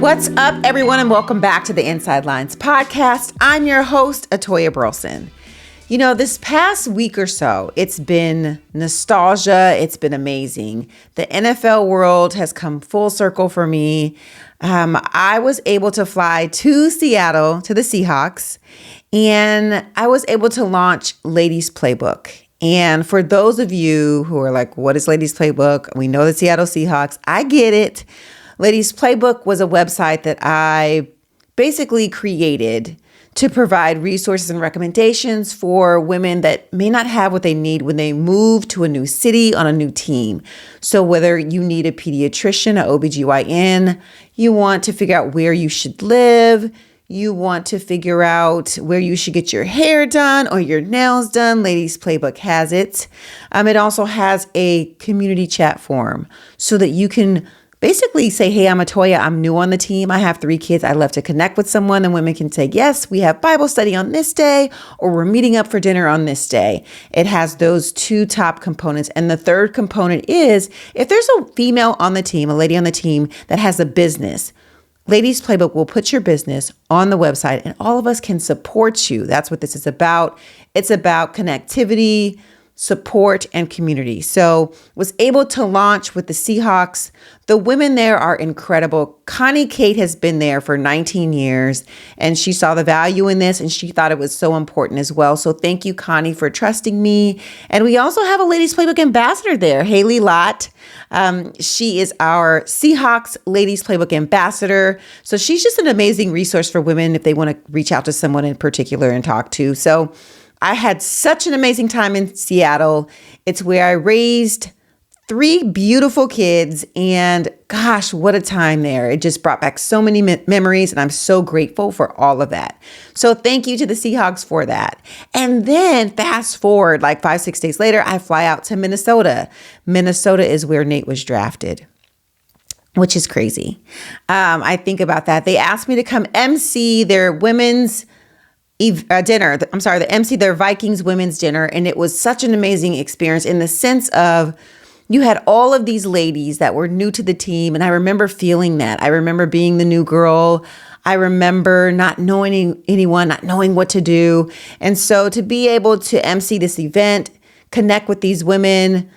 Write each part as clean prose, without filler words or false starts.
What's up, everyone, and welcome back to the Inside Lines podcast. I'm your host, Atoya Burleson. You know, this past week or so, it's been nostalgia. It's been amazing. The NFL world has come full circle for me. I was able to fly to Seattle, to the Seahawks, and I was able to launch Ladies Playbook. And for those of you who are like, what is Ladies Playbook? We know the Seattle Seahawks. I get it. Ladies Playbook was a website that I basically created to provide resources and recommendations for women that may not have what they need when they move to a new city on a new team. So whether you need a pediatrician, an OBGYN, you want to figure out where you should live, you want to figure out where you should get your hair done or your nails done, Ladies Playbook has it. It also has a community chat forum so that you can basically say, hey, I'm Atoya, I'm new on the team. I have 3 kids. I'd love to connect with someone. And women can say, yes, we have Bible study on this day, or we're meeting up for dinner on this day. It has those 2 top components. And the third component is if there's a female on the team, a lady on the team that has a business, Ladies Playbook will put your business on the website and all of us can support you. That's what this is about. It's about connectivity, support, and community. So was able to launch with the Seahawks. The women there are incredible. Connie Kate has been there for 19 years and she saw the value in this and she thought it was so important as well. So thank you, Connie, for trusting me. And we also have a Ladies Playbook ambassador there, Haley Lott. She is our Seahawks Ladies Playbook ambassador. So she's just an amazing resource for women if they want to reach out to someone in particular and talk to. So I had such an amazing time in Seattle. It's where I raised 3 beautiful kids and gosh, what a time there. It just brought back so many memories and I'm so grateful for all of that. So thank you to the Seahawks for that. And then fast forward like 5-6 days later, I fly out to Minnesota. Minnesota is where Nate was drafted, which is crazy. I think about that. They asked me to come MC their women's dinner. The MC their Vikings women's dinner. And it was such an amazing experience in the sense of you had all of these ladies that were new to the team. And I remember feeling that. I remember being the new girl. I remember not knowing anyone, not knowing what to do. And so to be able to MC this event, connect with these women,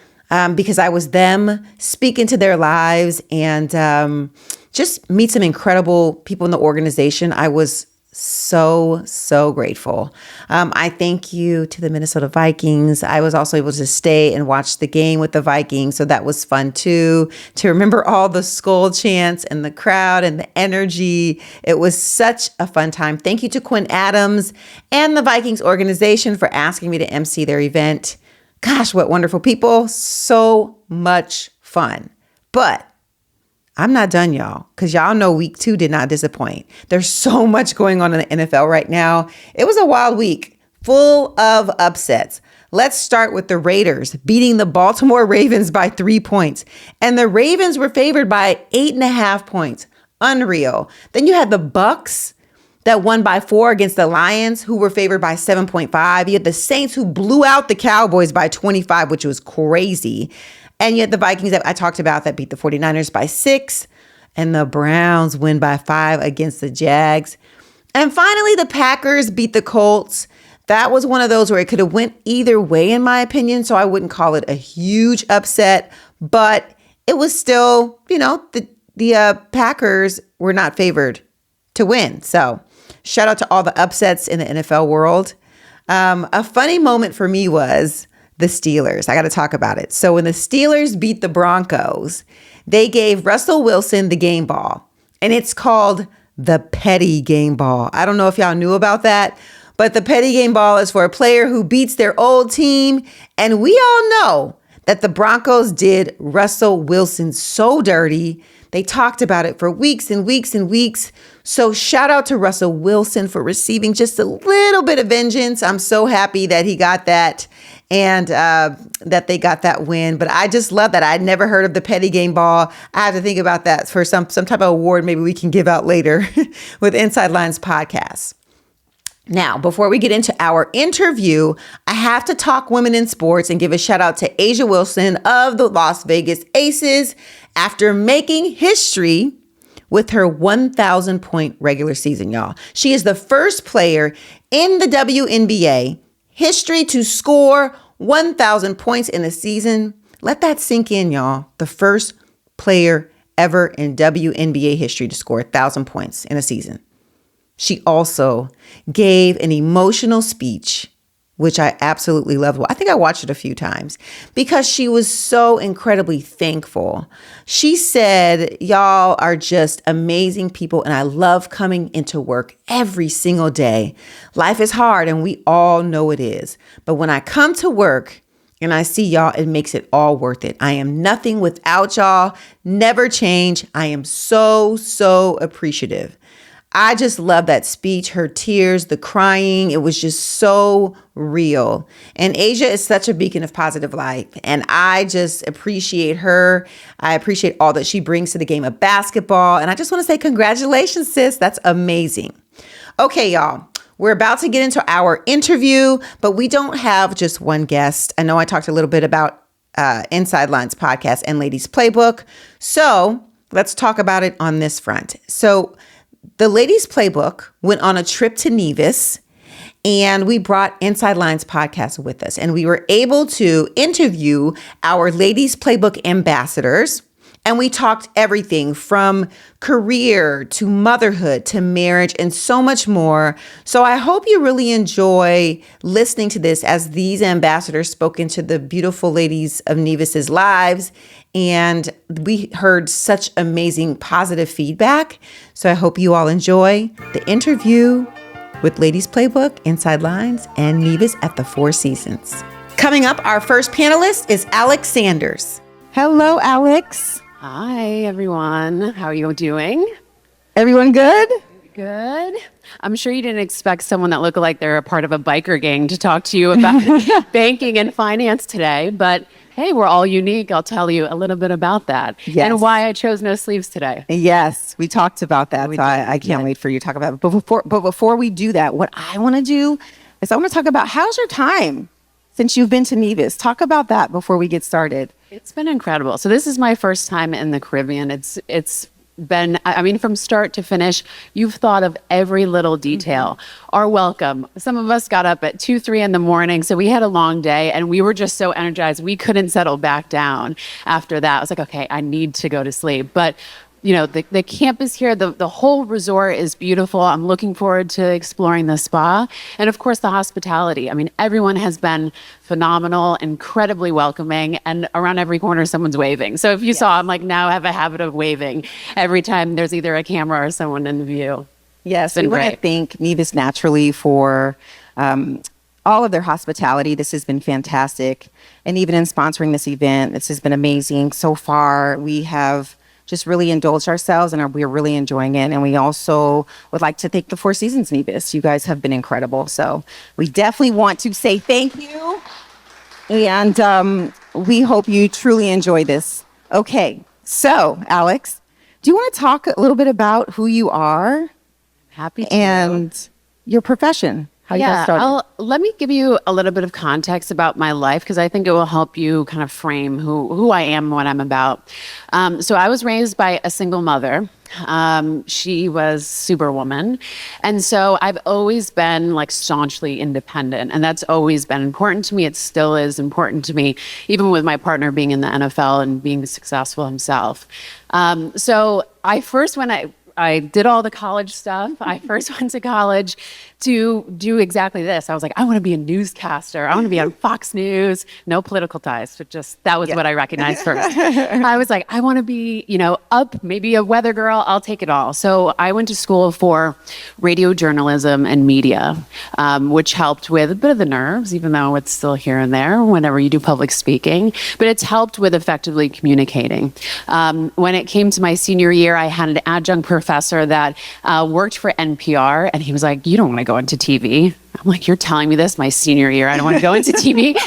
because I was them, speak into their lives and just meet some incredible people in the organization. I was so grateful. I thank you to the Minnesota Vikings. I was also able to stay and watch the game with the Vikings. So that was fun too, to remember all the skull chants and the crowd and the energy. It was such a fun time. Thank you to Quinn Adams and the Vikings organization for asking me to MC their event. Gosh, what wonderful people. So much fun. But I'm not done, y'all, because y'all know week 2 did not disappoint. There's so much going on in the NFL right now. It was a wild week full of upsets. Let's start with the Raiders beating the Baltimore Ravens by 3 points. And the Ravens were favored by 8.5 points. Unreal. Then you had the Bucks that won by 4 against the Lions, who were favored by 7.5. You had the Saints who blew out the Cowboys by 25, which was crazy. And yet the Vikings that I talked about that beat the 49ers by 6 and the Browns win by 5 against the Jags. And finally, the Packers beat the Colts. That was one of those where it could have went either way, in my opinion. So I wouldn't call it a huge upset, but it was still, the Packers were not favored to win. So shout out to all the upsets in the NFL world. A funny moment for me was the Steelers. I got to talk about it. So when the Steelers beat the Broncos, they gave Russell Wilson the game ball, and it's called the petty game ball. I don't know if y'all knew about that, but the petty game ball is for a player who beats their old team. And we all know that the Broncos did Russell Wilson so dirty. They talked about it for weeks and weeks and weeks. So shout out to Russell Wilson for receiving just a little bit of vengeance. I'm so happy that he got that and that they got that win. But I just love that. I'd never heard of the petty game ball. I have to think about that for some type of award maybe we can give out later with Inside Lines podcast. Now, before we get into our interview, I have to talk women in sports and give a shout out to A'ja Wilson of the Las Vegas Aces after making history with her 1,000 point regular season, y'all. She is the first player in the WNBA history to score 1,000 points in a season. Let that sink in, y'all. The first player ever in WNBA history to score 1,000 points in a season. She also gave an emotional speech, which I absolutely loved. I think I watched it a few times because she was so incredibly thankful. She said, y'all are just amazing people, and I love coming into work every single day. Life is hard, and we all know it is. But when I come to work and I see y'all, it makes it all worth it. I am nothing without y'all, never change. I am so, so appreciative. I just love that speech, her tears, the crying. It was just so real. And Asia is such a beacon of positive light. And I just appreciate her. I appreciate all that she brings to the game of basketball. And I just want to say congratulations, sis. That's amazing. Okay, y'all. We're about to get into our interview, but we don't have just one guest. I know I talked a little bit about Inside Lines podcast and Ladies Playbook. So let's talk about it on this front. So the Ladies Playbook went on a trip to Nevis, and we brought Inside Lines podcast with us, and we were able to interview our Ladies Playbook ambassadors. And we talked everything from career to motherhood to marriage and so much more. So I hope you really enjoy listening to this as these ambassadors spoke into the beautiful ladies of Nevis's lives. And we heard such amazing positive feedback. So I hope you all enjoy the interview with Ladies Playbook, Inside Lines, and Nevis at the Four Seasons. Coming up, our first panelist is Alex Sanders. Hello, Alex. Hi, everyone. How are you doing? Everyone good? Good. I'm sure you didn't expect someone that looked like they're a part of a biker gang to talk to you about banking and finance today, but hey, we're all unique. I'll tell you a little bit about that and why I chose no sleeves today. Yes, we talked about that, so I can't wait for you to talk about it. But before we do that, what I want to do is I want to talk about how's your time since you've been to Nevis. Talk about that before we get started. It's been incredible. So this is my first time in the Caribbean. It's been, I mean, from start to finish, you've thought of every little detail. Our welcome. Some of us got up at 2, 3 in the morning. So we had a long day and we were just so energized. We couldn't settle back down after that. I was like, okay, I need to go to sleep. But you know, the campus here, the whole resort is beautiful. I'm looking forward to exploring the spa. And of course, the hospitality. I mean, everyone has been phenomenal, incredibly welcoming, and around every corner, someone's waving. So if you saw, I'm like, now I have a habit of waving every time there's either a camera or someone in view. Yes, we want to thank Nevis Naturally for all of their hospitality. This has been fantastic. And even in sponsoring this event, this has been amazing. So far, we have just really indulged ourselves and we're really enjoying it. And we also would like to thank the Four Seasons Nevis. You guys have been incredible. So we definitely want to say thank you. And we hope you truly enjoy this. Okay, so Alex, do you want to talk a little bit about who you are? Happy to. And your profession? How you got started? Let me give you a little bit of context about my life because I think it will help you kind of frame who I am and what I'm about. So I was raised by a single mother. She was Superwoman. And so I've always been like staunchly independent, and that's always been important to me. It still is important to me, even with my partner being in the NFL and being successful himself. So when I did all the college stuff. I first went to college to do exactly this. I was like, I want to be a newscaster. I want to be on Fox News. No political ties, but just that was what I recognized first. I was like, I want to be, maybe a weather girl. I'll take it all. So I went to school for radio journalism and media, which helped with a bit of the nerves, even though it's still here and there whenever you do public speaking. But it's helped with effectively communicating. When it came to my senior year, I had an adjunct professor that worked for NPR, and he was like, you don't want to go into TV. I'm like, you're telling me this my senior year? I don't want to go into TV.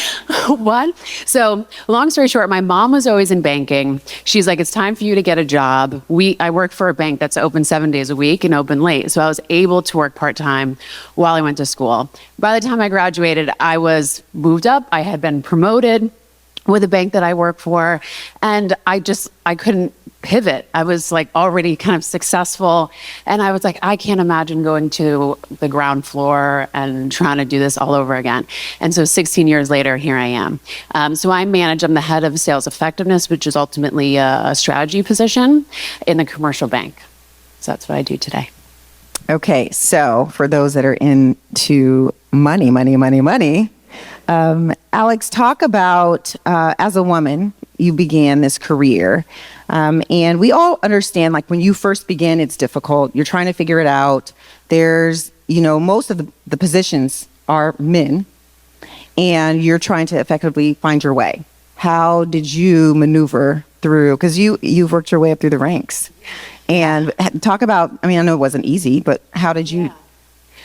What? So long story short, my mom was always in banking. She's like, it's time for you to get a job. I work for a bank that's open 7 days a week and open late. So I was able to work part-time while I went to school. By the time I graduated, I was moved up. I had been promoted with a bank that I work for. And I couldn't pivot. I was like already kind of successful. And I was like, I can't imagine going to the ground floor and trying to do this all over again. And so 16 years later, here I am. So I'm the head of sales effectiveness, which is ultimately a strategy position in the commercial bank. So that's what I do today. Okay, so for those that are into money, Alex, talk about as a woman, you began this career. And we all understand, like when you first begin, it's difficult. You're trying to figure it out. There's, most of the positions are men, and you're trying to effectively find your way. How did you maneuver through? Because you've worked your way up through the ranks. And talk about, I know it wasn't easy, but how did you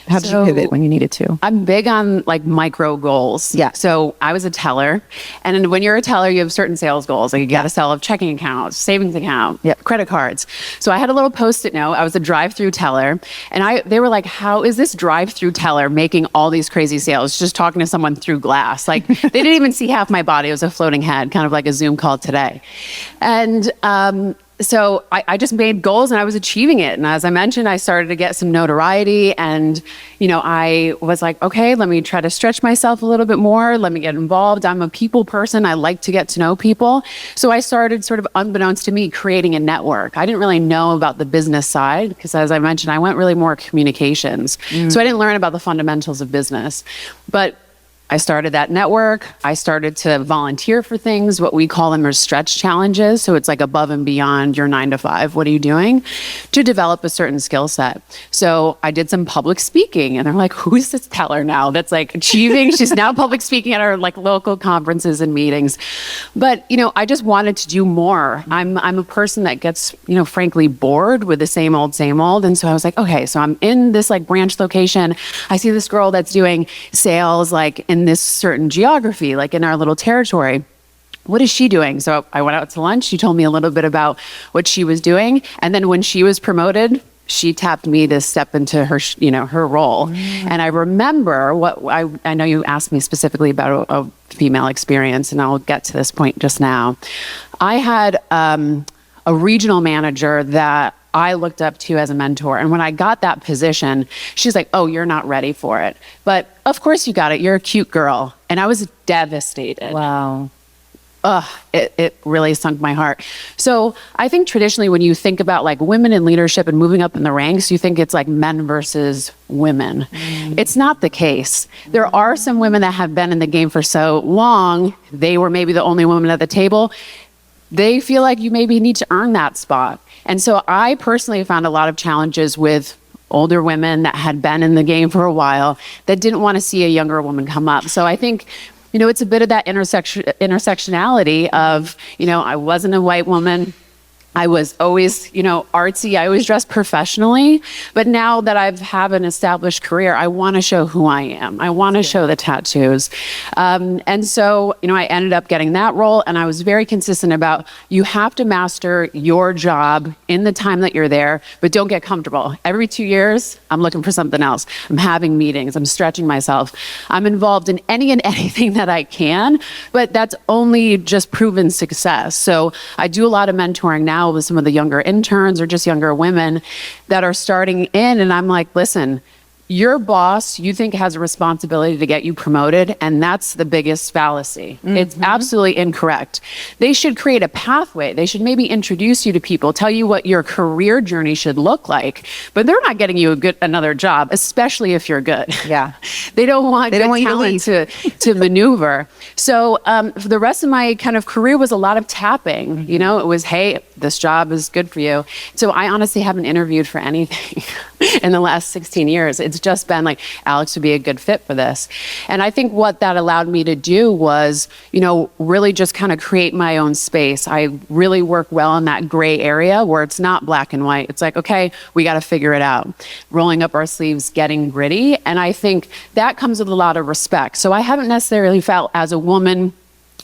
pivot when you needed to? I'm big on like micro goals. Yeah. So I was a teller, and when you're a teller, you have certain sales goals. Like you got to sell a checking account, savings account, credit cards. So I had a little Post-it note. I was a drive-through teller, and they were like, "How is this drive-through teller making all these crazy sales? Just talking to someone through glass. Like they didn't even see half my body. It was a floating head, kind of like a Zoom call today." And so I just made goals and I was achieving it. And as I mentioned, I started to get some notoriety, and, I was like, okay, let me try to stretch myself a little bit more. Let me get involved. I'm a people person. I like to get to know people. So I started sort of unbeknownst to me creating a network. I didn't really know about the business side because, as I mentioned, I went really more communications. So I didn't learn about the fundamentals of business. But I started that network. I started to volunteer for things. What we call them are stretch challenges. So it's like above and beyond your 9 to 5. What are you doing to develop a certain skill set? So I did some public speaking, and they're like, "Who is this teller now that's like achieving?" She's now public speaking at our like local conferences and meetings. But I just wanted to do more. I'm a person that gets frankly bored with the same old. And so I was like, okay, so I'm in this like branch location. I see this girl that's doing sales like in this certain geography, like in our little territory. What is she doing? So I went out to lunch. She told me a little bit about what she was doing. And then when she was promoted, she tapped me to step into her, her role. And I remember I know you asked me specifically about a female experience, and I'll get to this point just now. I had a regional manager that I looked up to as a mentor. And when I got that position, she's like, "Oh, you're not ready for it. But of course you got it. You're a cute girl." And I was devastated. Wow. It really sunk my heart. So I think traditionally when you think about like women in leadership and moving up in the ranks, you think it's like men versus women. It's not the case. There are some women that have been in the game for so long, they were maybe the only woman at the table. They feel like you maybe need to earn that spot. And so I personally found a lot of challenges with older women that had been in the game for a while that didn't want to see a younger woman come up. So I think, it's a bit of that intersectionality of, I wasn't a white woman. I was always, artsy. I always dressed professionally. But now that I have an established career, I want to show who I am. I want to show the tattoos. And so, I ended up getting that role. And I was very consistent about you have to master your job in the time that you're there, but don't get comfortable. Every 2 years, I'm looking for something else. I'm having meetings. I'm stretching myself. I'm involved in any and anything that I can, but that's only just proven success. So I do a lot of mentoring now with some of the younger interns or just younger women that are starting in. And I'm like, listen, your boss, you think has a responsibility to get you promoted, and that's the biggest fallacy. It's absolutely incorrect. They should create a pathway. They should maybe introduce you to people, tell you what your career journey should look like, but they're not getting you another job, especially if you're good. Yeah. They don't want you talent to maneuver. So for the rest of my kind of career was a lot of tapping. It was, hey, this job is good for you. So I honestly haven't interviewed for anything in the last 16 years. It's just been like, Alex would be a good fit for this. And I think what that allowed me to do was, really just kind of create my own space. I really work well in that gray area where it's not black and white. It's like, okay, we got to figure it out. Rolling up our sleeves, getting gritty. And I think that comes with a lot of respect. So I haven't necessarily felt as a woman,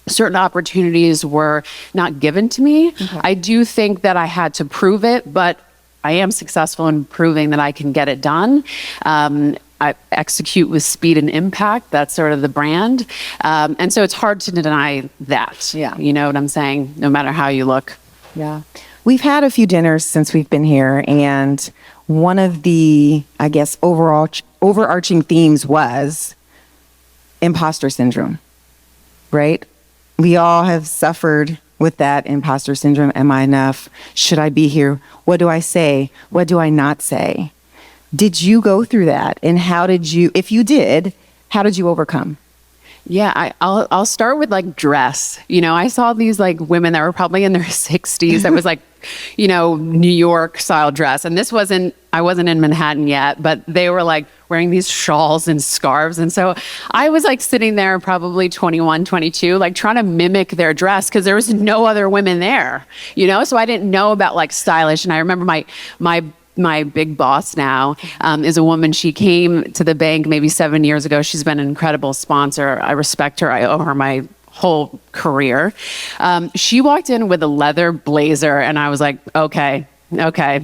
certain opportunities were not given to me. Okay. I do think that I had to prove it, but I am successful in proving that I can get it done. I execute with speed and impact. That's sort of the brand. And so it's hard to deny that. Yeah. You know what I'm saying? No matter how you look. Yeah. We've had a few dinners since we've been here, and one of the, I guess, overarching themes was imposter syndrome, right? We all have suffered with that imposter syndrome. Am I enough? Should I be here? What do I say? What do I not say? Did you go through that? And how did you, if you did, how did you overcome? Yeah, I'll start with like dress. I saw these like women that were probably in their 60s that was like, New York style dress. And I wasn't in Manhattan yet, but they were like wearing these shawls and scarves. And so I was like sitting there probably 21, 22, like trying to mimic their dress because there was no other women there, so I didn't know about like stylish. And I remember my big boss now is a woman. She came to the bank maybe 7 years ago. She's been an incredible sponsor. I respect her. I owe her my whole career. She walked in with a leather blazer and I was like, okay.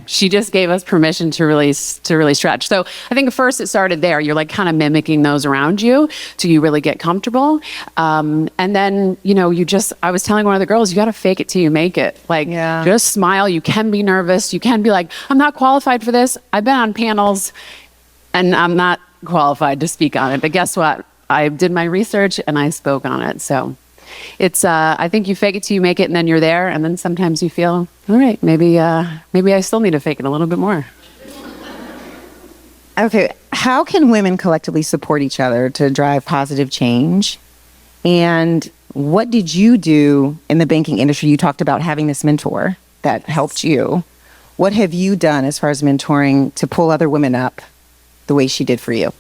She just gave us permission to really stretch. So I think first it started there. You're like kind of mimicking those around you till you really get comfortable. And then, I was telling one of the girls, you got to fake it till you make it. Like, just smile. You can be nervous. You can be like, I'm not qualified for this. I've been on panels and I'm not qualified to speak on it. But guess what? I did my research and I spoke on it. So it's, I think you fake it till you make it and then you're there. And then sometimes you feel, all right, maybe I still need to fake it a little bit more. Okay. How can women collectively support each other to drive positive change? And what did you do in the banking industry? You talked about having this mentor that helped you. What have you done as far as mentoring to pull other women up the way she did for you?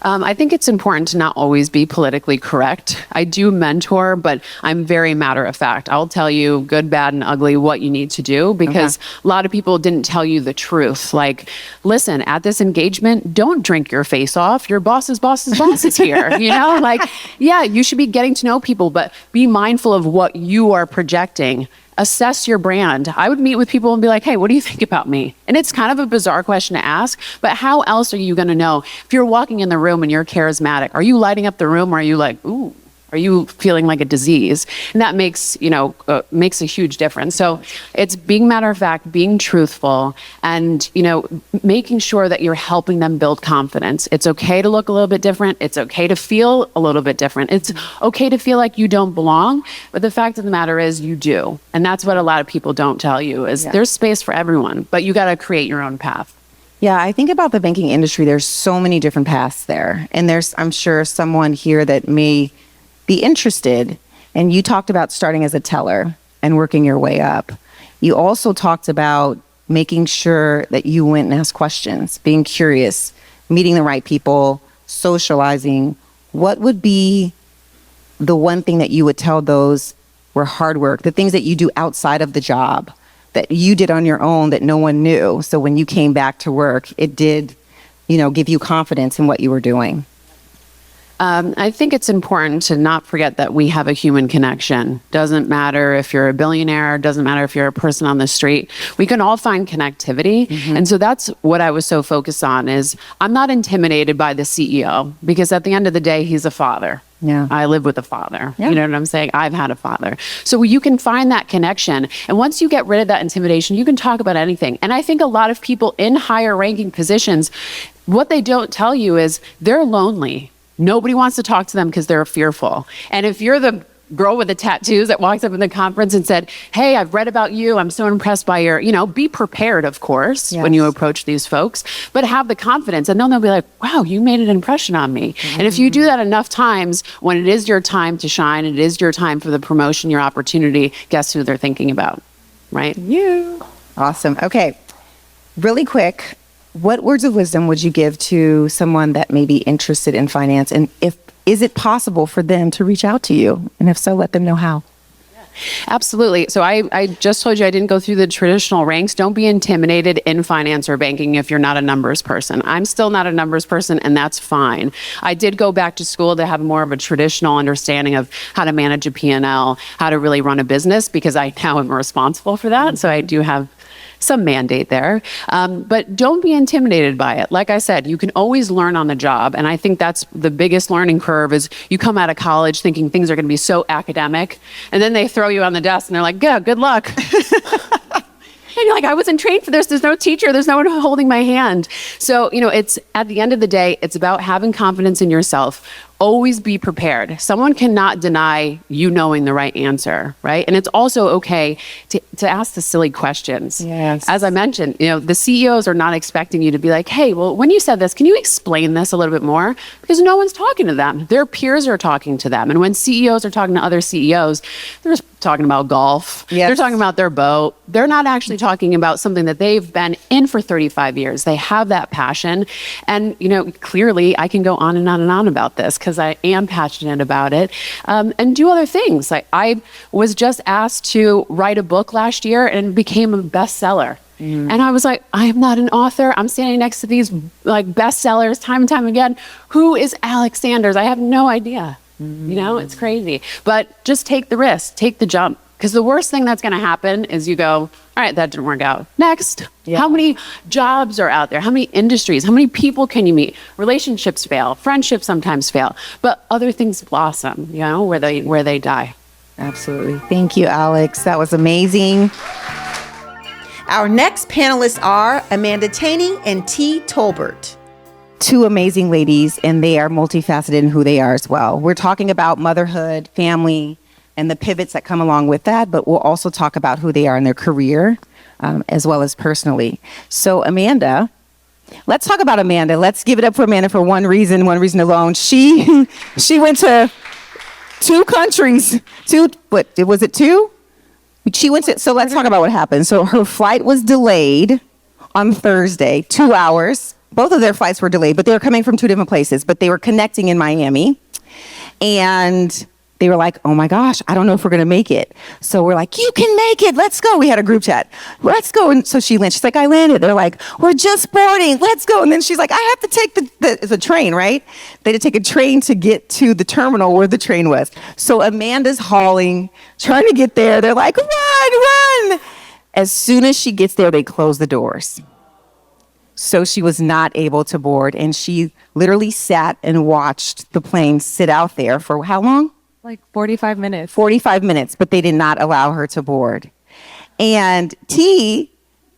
I think it's important to not always be politically correct. I do mentor, but I'm very matter of fact. I'll tell you good, bad, and ugly what you need to do because a lot of people didn't tell you the truth. Like, listen, at this engagement, don't drink your face off. Your boss's boss is here. You should be getting to know people, but be mindful of what you are projecting. Assess your brand. I would meet with people and be like, hey, what do you think about me? And it's kind of a bizarre question to ask, but how else are you going to know? If you're walking in the room and you're charismatic, are you lighting up the room or are you like, ooh, are you feeling like a disease? And that makes a huge difference. So it's being matter of fact, being truthful, and, making sure that you're helping them build confidence. It's okay to look a little bit different. It's okay to feel a little bit different. It's okay to feel like you don't belong. But the fact of the matter is you do. And that's what a lot of people don't tell you is there's space for everyone, but you got to create your own path. Yeah, I think about the banking industry. There's so many different paths there. And there's, I'm sure, someone here that may be interested. And you talked about starting as a teller and working your way up. You also talked about making sure that you went and asked questions, being curious, meeting the right people, socializing. What would be the one thing that you would tell those were hard work, the things that you do outside of the job that you did on your own that no one knew? So when you came back to work, it did, give you confidence in what you were doing. I think it's important to not forget that we have a human connection. Doesn't matter if you're a billionaire, doesn't matter if you're a person on the street. We can all find connectivity. Mm-hmm. And so that's what I was so focused on is I'm not intimidated by the CEO because at the end of the day, he's a father. Yeah. I live with a father. Yeah. You know what I'm saying? I've had a father. So you can find that connection. And once you get rid of that intimidation, you can talk about anything. And I think a lot of people in higher ranking positions, what they don't tell you is they're lonely. Nobody wants to talk to them because they're fearful. And if you're the girl with the tattoos that walks up in the conference and said, hey, I've read about you. I'm so impressed by your, be prepared, of course, when you approach these folks, but have the confidence. And then they'll be like, wow, you made an impression on me. Mm-hmm. And if you do that enough times, when it is your time to shine, it is your time for the promotion, your opportunity, guess who they're thinking about, right? You. Awesome. Okay. Really quick. What words of wisdom would you give to someone that may be interested in finance? And is it possible for them to reach out to you? And if so, let them know how. Absolutely. So I just told you I didn't go through the traditional ranks. Don't be intimidated in finance or banking if you're not a numbers person. I'm still not a numbers person, and that's fine. I did go back to school to have more of a traditional understanding of how to manage a P&L, how to really run a business, because I now am responsible for that. So I do have some mandate there. But don't be intimidated by it. Like I said, you can always learn on the job. And I think that's the biggest learning curve is you come out of college thinking things are going to be so academic. And then they throw you on the desk and they're like, yeah, good luck. And you're like, I wasn't trained for this. There's no teacher. There's no one holding my hand. So, it's at the end of the day, it's about having confidence in yourself. Always be prepared. Someone cannot deny you knowing the right answer, right? And it's also okay to ask the silly questions. Yes. As I mentioned, the CEOs are not expecting you to be like, hey, well, when you said this, can you explain this a little bit more? Because no one's talking to them. Their peers are talking to them. And when CEOs are talking to other CEOs, they're just talking about golf. Yes. They're talking about their boat. They're not actually talking about something that they've been in for 35 years. They have that passion. And, clearly I can go on and on and on about this because I am passionate about it, and do other things. Like I was just asked to write a book last year and it became a bestseller. And I was like, I am not an author. I'm standing next to these like bestsellers time and time again. Who is Alex Sanders? I have no idea. It's crazy. But just take the risk, take the jump. Because the worst thing that's going to happen is you go, all right, that didn't work out. Next. Yeah. How many jobs are out there? How many industries? How many people can you meet? Relationships fail. Friendships sometimes fail. But other things blossom, where they die. Absolutely. Thank you, Alex. That was amazing. Our next panelists are Amanda Taney and T. Tolbert. Two amazing ladies, and they are multifaceted in who they are as well. We're talking about motherhood, family, and the pivots that come along with that, but we'll also talk about who they are in their career, as well as personally. So Amanda, let's talk about Amanda. Let's give it up for Amanda for one reason alone. She went to 2 countries. Was it 2? So let's talk about what happened. So her flight was delayed on Thursday, 2 hours. Both of their flights were delayed, but they were coming from 2 different places, but they were connecting in Miami. And they were like, oh my gosh, I don't know if we're going to make it. So we're like, you can make it. Let's go. We had a group chat. Let's go. And so she landed. She's like, I landed. They're like, we're just boarding. Let's go. And then she's like, I have to take it's a train, right? They had to take a train to get to the terminal where the train was. So Amanda's hauling, trying to get there. They're like, run. As soon as she gets there, they close the doors. So she was not able to board. And she literally sat and watched the plane sit out there for how long? Like 45 minutes. 45 minutes, but they did not allow her to board. And T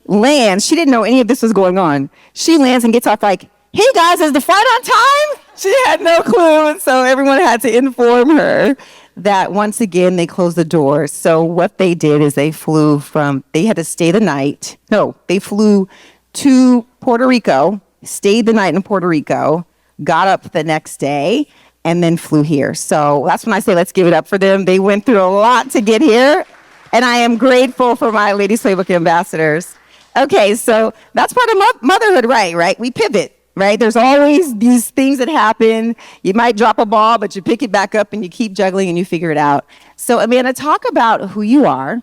lands. She didn't know any of this was going on. She lands and gets off like, hey guys, is the flight on time? She had no clue. And so everyone had to inform her that once again, they closed the doors. So what they did is they had to stay the night. No, they flew to Puerto Rico, stayed the night in Puerto Rico, got up the next day, and then flew here. So that's when I say, let's give it up for them. They went through a lot to get here. And I am grateful for my Ladies Playbook ambassadors. Okay, so that's part of motherhood, right? We pivot, right? There's always these things that happen. You might drop a ball, but you pick it back up and you keep juggling and you figure it out. So Amanda, talk about who you are,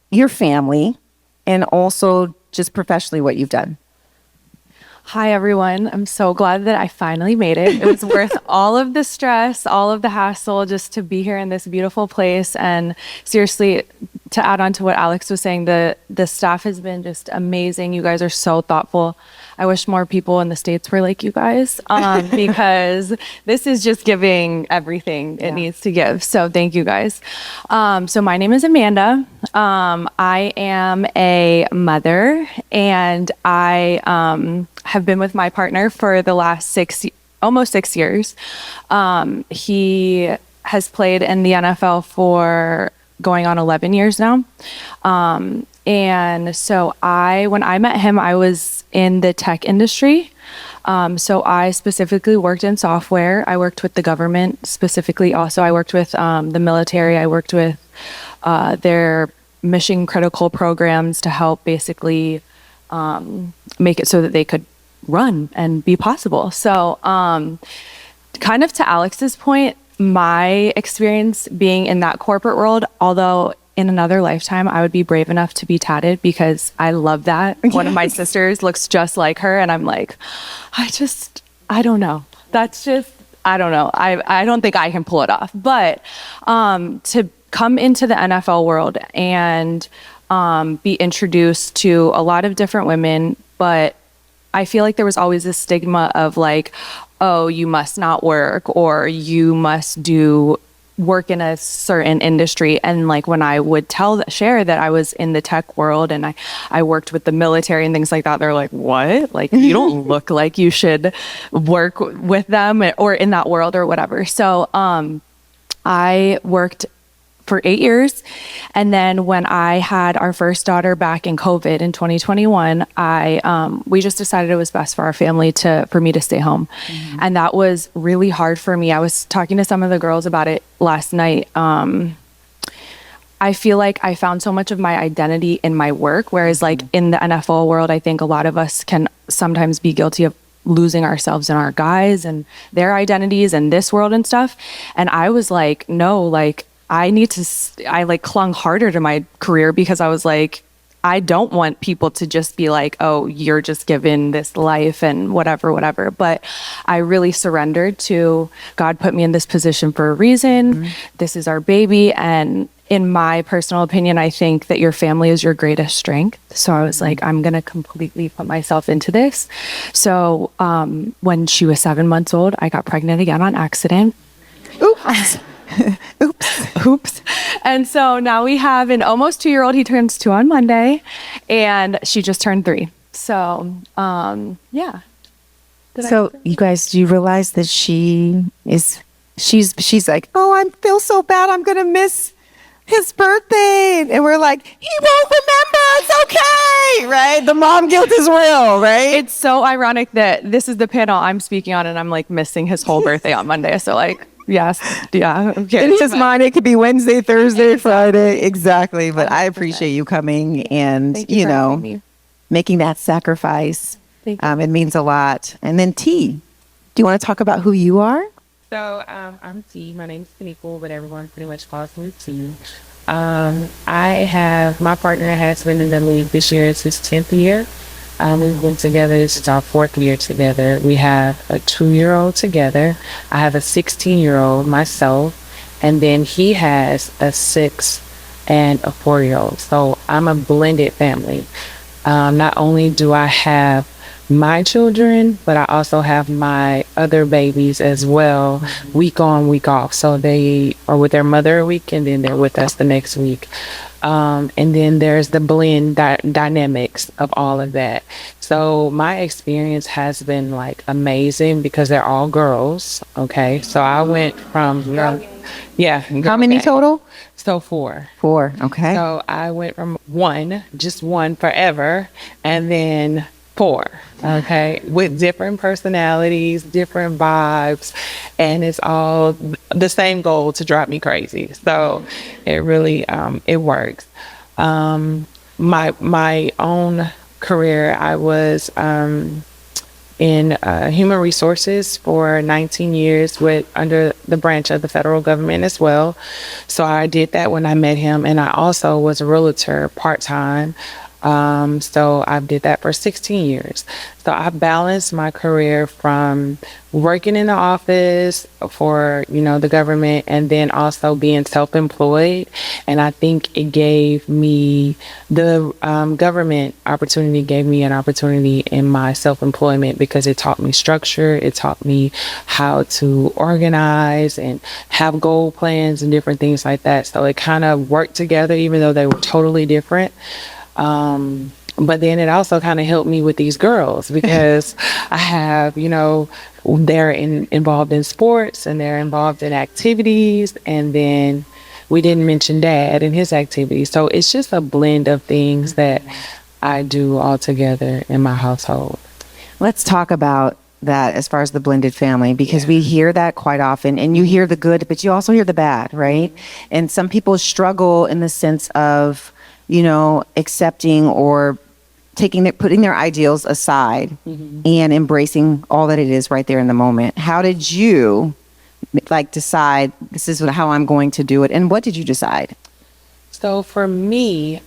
your family, and also just professionally what you've done. Hi, everyone. I'm so glad that I finally made it. It was worth all of the stress, all of the hassle just to be here in this beautiful place. And seriously, to add on to what Alex was saying, the staff has been just amazing. You guys are so thoughtful. I wish more people in the States were like you guys, because this is just giving everything it needs to give. So thank you guys. So my name is Amanda. I am a mother, and I have been with my partner for the last almost 6 years. He has played in the NFL for going on 11 years now. And so when I met him, I was in the tech industry. So I specifically worked in software. I worked with the government specifically. Also, I worked with the military. I worked with their mission critical programs to help basically make it so that they could run and be possible. So kind of to Alex's point, my experience being in that corporate world, although in another lifetime, I would be brave enough to be tatted because I love that. Yes. One of my sisters looks just like her. And I'm like, I don't know. I don't know. I don't think I can pull it off. But to come into the NFL world and be introduced to a lot of different women, but I feel like there was always this stigma of like, oh, you must not work, or you must do work in a certain industry. And like when I would share that I was in the tech world and I worked with the military and things like that, they're like, what? Like, you don't look like you should work with them or in that world or whatever. So I worked for 8 years. And then when I had our first daughter back in COVID in 2021, we just decided it was best for our family for me to stay home. Mm-hmm. And that was really hard for me. I was talking to some of the girls about it last night. I feel like I found so much of my identity in my work, whereas like in the NFL world, I think a lot of us can sometimes be guilty of losing ourselves in our guys and their identities and this world and stuff. And I was like, no, like, I like clung harder to my career because I was like, I don't want people to just be like, oh, you're just given this life and whatever. But I really surrendered to God put me in this position for a reason. Mm-hmm. This is our baby. And in my personal opinion, I think that your family is your greatest strength. So I was like, I'm going to completely put myself into this. So when she was 7 months old, I got pregnant again on accident. Oops. Oops. And so now we have an almost 2-year-old. He turns 2 on Monday, and she just turned 3. So, yeah. So you guys, do you realize that she's like, oh, I feel so bad. I'm going to miss his birthday. And we're like, he won't remember. It's okay. Right? The mom guilt is real, right? It's so ironic that this is the panel I'm speaking on, and I'm like missing his whole birthday on Monday. So like, yes. Yeah. Okay. In his mind, it could be Wednesday, Thursday, Friday. Exactly. But I appreciate you coming and, making that sacrifice. It means a lot. And then T, do you want to talk about who you are? So I'm T. My name's Tanika, but everyone pretty much calls me T. My partner has been in the league this year. It's his 10th year. We've been together. This is our 4th year together. We have a 2-year-old together. I have a 16-year-old myself. And then he has a 6 and a 4-year-old. So I'm a blended family. Not only do I have my children, but I also have my other babies as well, week on, week off. So they are with their mother a week, and then they're with us the next week. And then there's the blend dynamics of all of that. So my experience has been like amazing because they're all girls. Okay. So I went from, How many total? So 4. 4. Okay. So I went from just one forever, and then 4, okay, with different personalities, different vibes, and it's all the same goal to drive me crazy. So it really, it works. My own career, I was in human resources for 19 years under the branch of the federal government as well. So I did that when I met him, and I also was a realtor part-time. So I did that for 16 years. So I balanced my career from working in the office for, the government, and then also being self-employed. And I think it gave me, the government opportunity gave me an opportunity in my self-employment because it taught me structure. It taught me how to organize and have goal plans and different things like that. So it kind of worked together, even though they were totally different. But then it also kind of helped me with these girls because I have, they're involved in sports and they're involved in activities. And then we didn't mention Dad and his activities. So it's just a blend of things that I do all together in my household. Let's talk about that as far as the blended family, because we hear that quite often, and you hear the good, but you also hear the bad, right? And some people struggle in the sense of, accepting or putting their ideals aside and embracing all that it is right there in the moment. How did you decide this is how I'm going to do it? And what did you decide? So for me,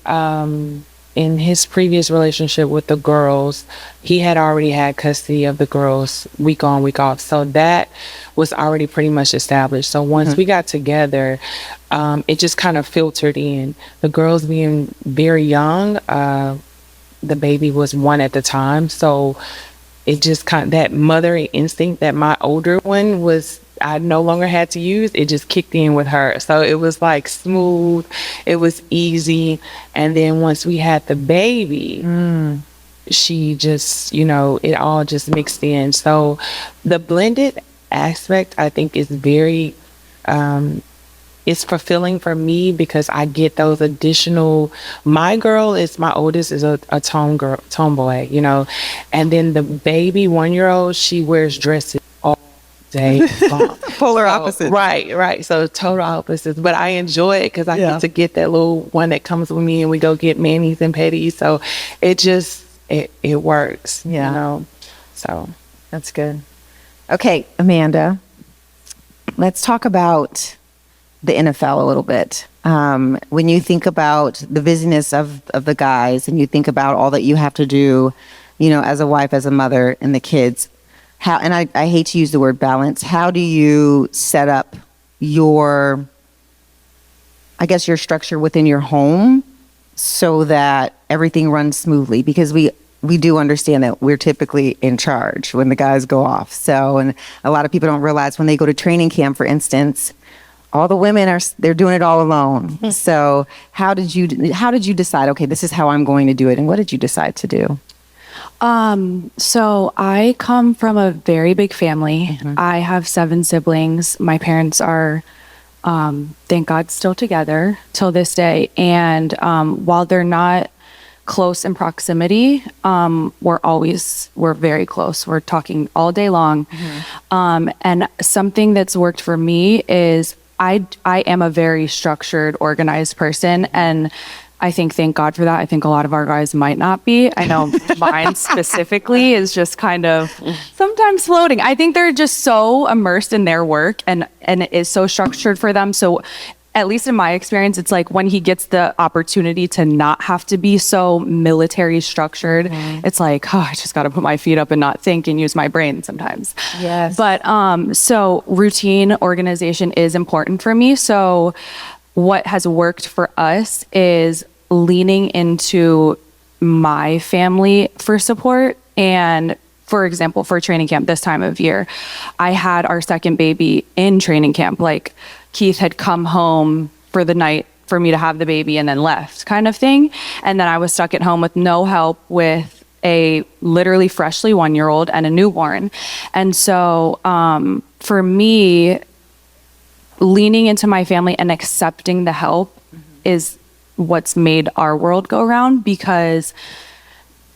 in his previous relationship with the girls, he had already had custody of the girls week on, week off. So that was already pretty much established. So once we got together, it just kind of filtered in. The girls being very young, the baby was 1 at the time. So it just that mothering instinct that my older one was I no longer had to use, it just kicked in with her. So it was like smooth, it was easy. And then once we had the baby, she just, it all just mixed in. So the blended aspect, I think, is very, it's fulfilling for me because I get those additional. My oldest is a tomboy, and then the baby 1-year-old, she wears dresses all day long. Polar opposites. Right. So total opposites, but I enjoy it because I get to get that little one that comes with me, and we go get manis and petties. So it just it works. So That's good. Okay, Amanda, let's talk about the NFL a little bit. When you think about the busyness of the guys, and you think about all that you have to do, as a wife, as a mother, and the kids, and I hate to use the word balance, how do you set up your structure within your home so that everything runs smoothly? Because we do understand that we're typically in charge when the guys go off. So, and a lot of people don't realize when they go to training camp, for instance, all the women they're doing it all alone. So how did you decide, okay, this is how I'm going to do it? And what did you decide to do? So I come from a very big family. I have 7 siblings. My parents are, thank God, still together till this day. And while they're not close in proximity, we're very close. We're talking all day long. And something that's worked for me is I am a very structured, organized person, and I think, thank God for that. I think a lot of our guys might not be. I know mine specifically is just kind of sometimes floating. I think they're just so immersed in their work and it is so structured for them. So at least in my experience, it's like when he gets the opportunity to not have to be so military structured, it's like, I just got to put my feet up and not think and use my brain sometimes. Yes. But so routine, organization is important for me. So what has worked for us is leaning into my family for support. And for example, for training camp this time of year, I had our second baby in training camp. Like Keith had come home for the night for me to have the baby and then left, kind of thing. And then I was stuck at home with no help with a literally freshly 1-year-old and a newborn. And so for me, leaning into my family and accepting the help is what's made our world go round. Because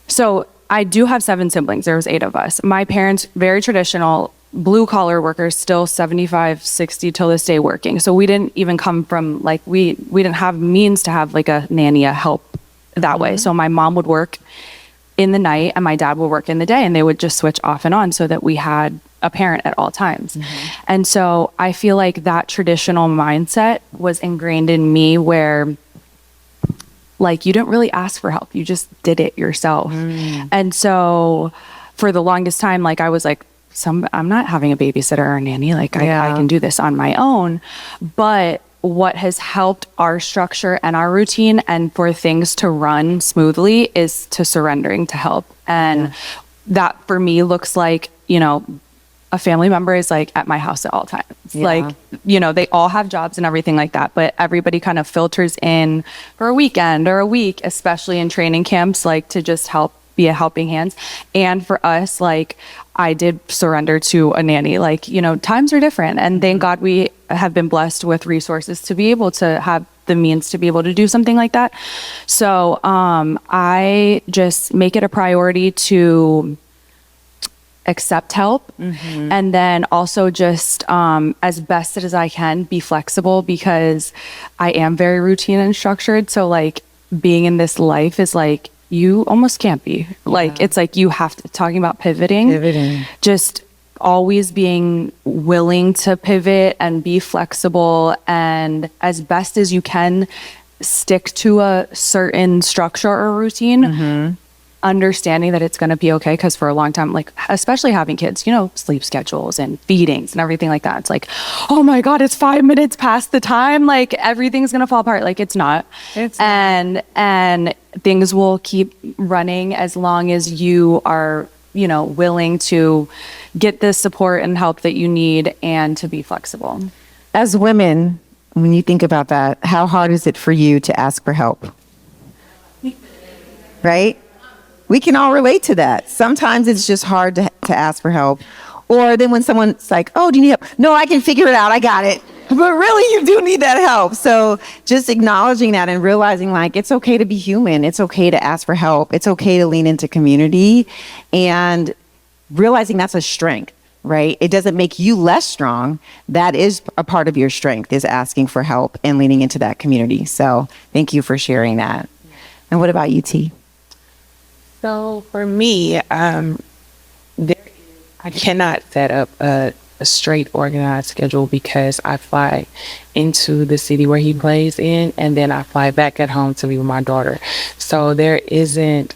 so I do have 7 siblings. There was 8 of us. My parents, very traditional, blue collar workers, still 75, 60 till this day working. So we didn't even come from like, we didn't have means to have like a nanny, a help that way. So my mom would work in the night and my dad would work in the day, and they would just switch off and on so that we had a parent at all times. And so I feel like that traditional mindset was ingrained in me where like you didn't really ask for help, you just did it yourself. And so for the longest time, like I was like, I'm not having a babysitter or a nanny, like I can do this on my own. But what has helped our structure and our routine and for things to run smoothly is to surrendering to help. And that for me looks like, a family member is like at my house at all times. Like, they all have jobs and everything like that, but everybody kind of filters in for a weekend or a week, especially in training camps, like to just help be a helping hand. And for us, like I did surrender to a nanny, like, times are different. And thank God we have been blessed with resources to be able to have the means to be able to do something like that. So I just make it a priority to accept help and then also just as best as I can be flexible, because I am very routine and structured. So like being in this life is like you almost can't be like it's like you have to, talking about pivoting, just always being willing to pivot and be flexible, and as best as you can stick to a certain structure or routine, understanding that it's going to be okay. Because for a long time, like especially having kids, sleep schedules and feedings and everything like that, it's like, oh my God, it's 5 minutes past the time, like everything's going to fall apart. Like it's not. And things will keep running as long as you are willing to get the support and help that you need and to be flexible. As women, when you think about that, how hard is it for you to ask for help? Right? We can all relate to that. Sometimes it's just hard to ask for help. Or then when someone's like, oh, do you need help? No, I can figure it out. I got it. But really, you do need that help. So just acknowledging that and realizing like, it's okay to be human. It's okay to ask for help. It's okay to lean into community, and realizing that's a strength, right? It doesn't make you less strong. That is a part of your strength, is asking for help and leaning into that community. So thank you for sharing that. And what about you, T? So for me, I cannot set up a straight organized schedule because I fly into the city where he plays in, and then I fly back at home to be with my daughter. So there isn't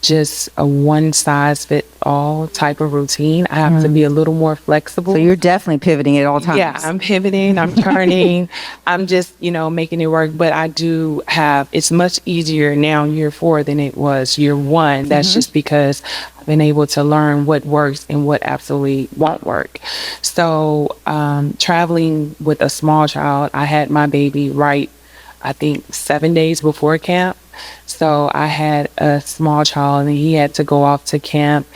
just a one size fit all type of routine. I have to be a little more flexible. So you're definitely pivoting at all times. Yeah, I'm pivoting, I'm turning, I'm just, making it work. But I do have, it's much easier now year 4 than it was year 1. That's just because I've been able to learn what works and what absolutely won't work. So traveling with a small child, I had my baby I think 7 days before camp. So I had a small child and he had to go off to camp,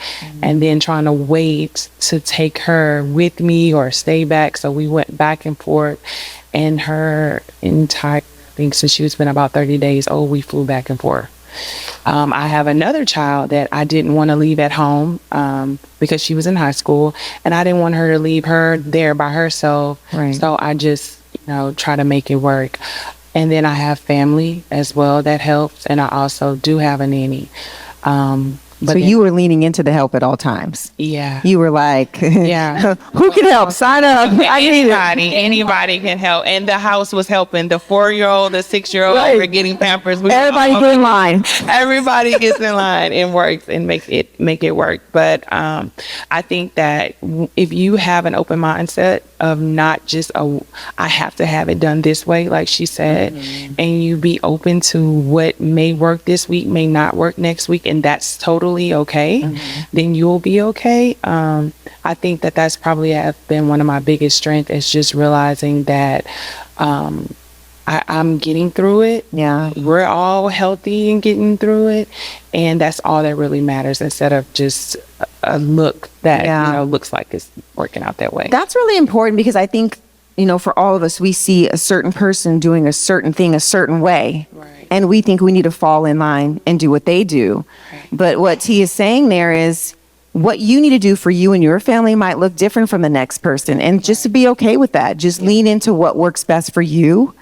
and then trying to wait to take her with me or stay back. So we went back and forth, and her entire, I think since she was been about 30 days old, we flew back and forth. I have another child that I didn't want to leave at home because she was in high school, and I didn't want her to leave her there by herself. Right. So I just, try to make it work. And then I have family as well that helps, and I also do have a nanny. So you were leaning into the help at all times. Yeah. You were like, yeah, who can help? Sign up. I need it. Anybody can help. And the house was helping. The 4-year-old, the 6-year-old were getting Pampers. Everybody get in line. Everybody gets in line and works and make it work. But I think that if you have an open mindset of not just I have to have it done this way, like she said, and you be open to what may work this week, may not work next week, and that's totally okay, then you'll be okay. I think that that's probably have been one of my biggest strengths, is just realizing that I'm getting through it. Yeah, we're all healthy and getting through it, and that's all that really matters, instead of just a look that looks like it's working out that way. That's really important, because I think for all of us, we see a certain person doing a certain thing a certain way. Right. And we think we need to fall in line and do what they do. Right. But what T is saying there is, what you need to do for you and your family might look different from the next person. And just to be okay with that, just lean into what works best for you,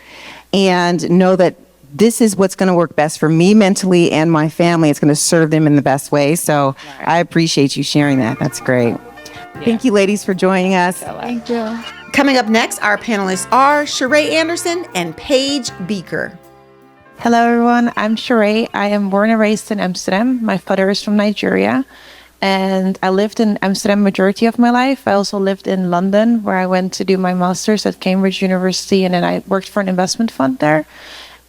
and know that this is what's going to work best for me mentally and my family. It's going to serve them in the best way. So I appreciate you sharing that. That's great. Yeah. Thank you, ladies, for joining us. Thank you. Coming up next, our panelists are Sheree Anderson and Paige Beaker. Hello, everyone. I'm Sheree. I am born and raised in Amsterdam. My father is from Nigeria, and I lived in Amsterdam majority of my life. I also lived in London, where I went to do my master's at Cambridge University, and then I worked for an investment fund there.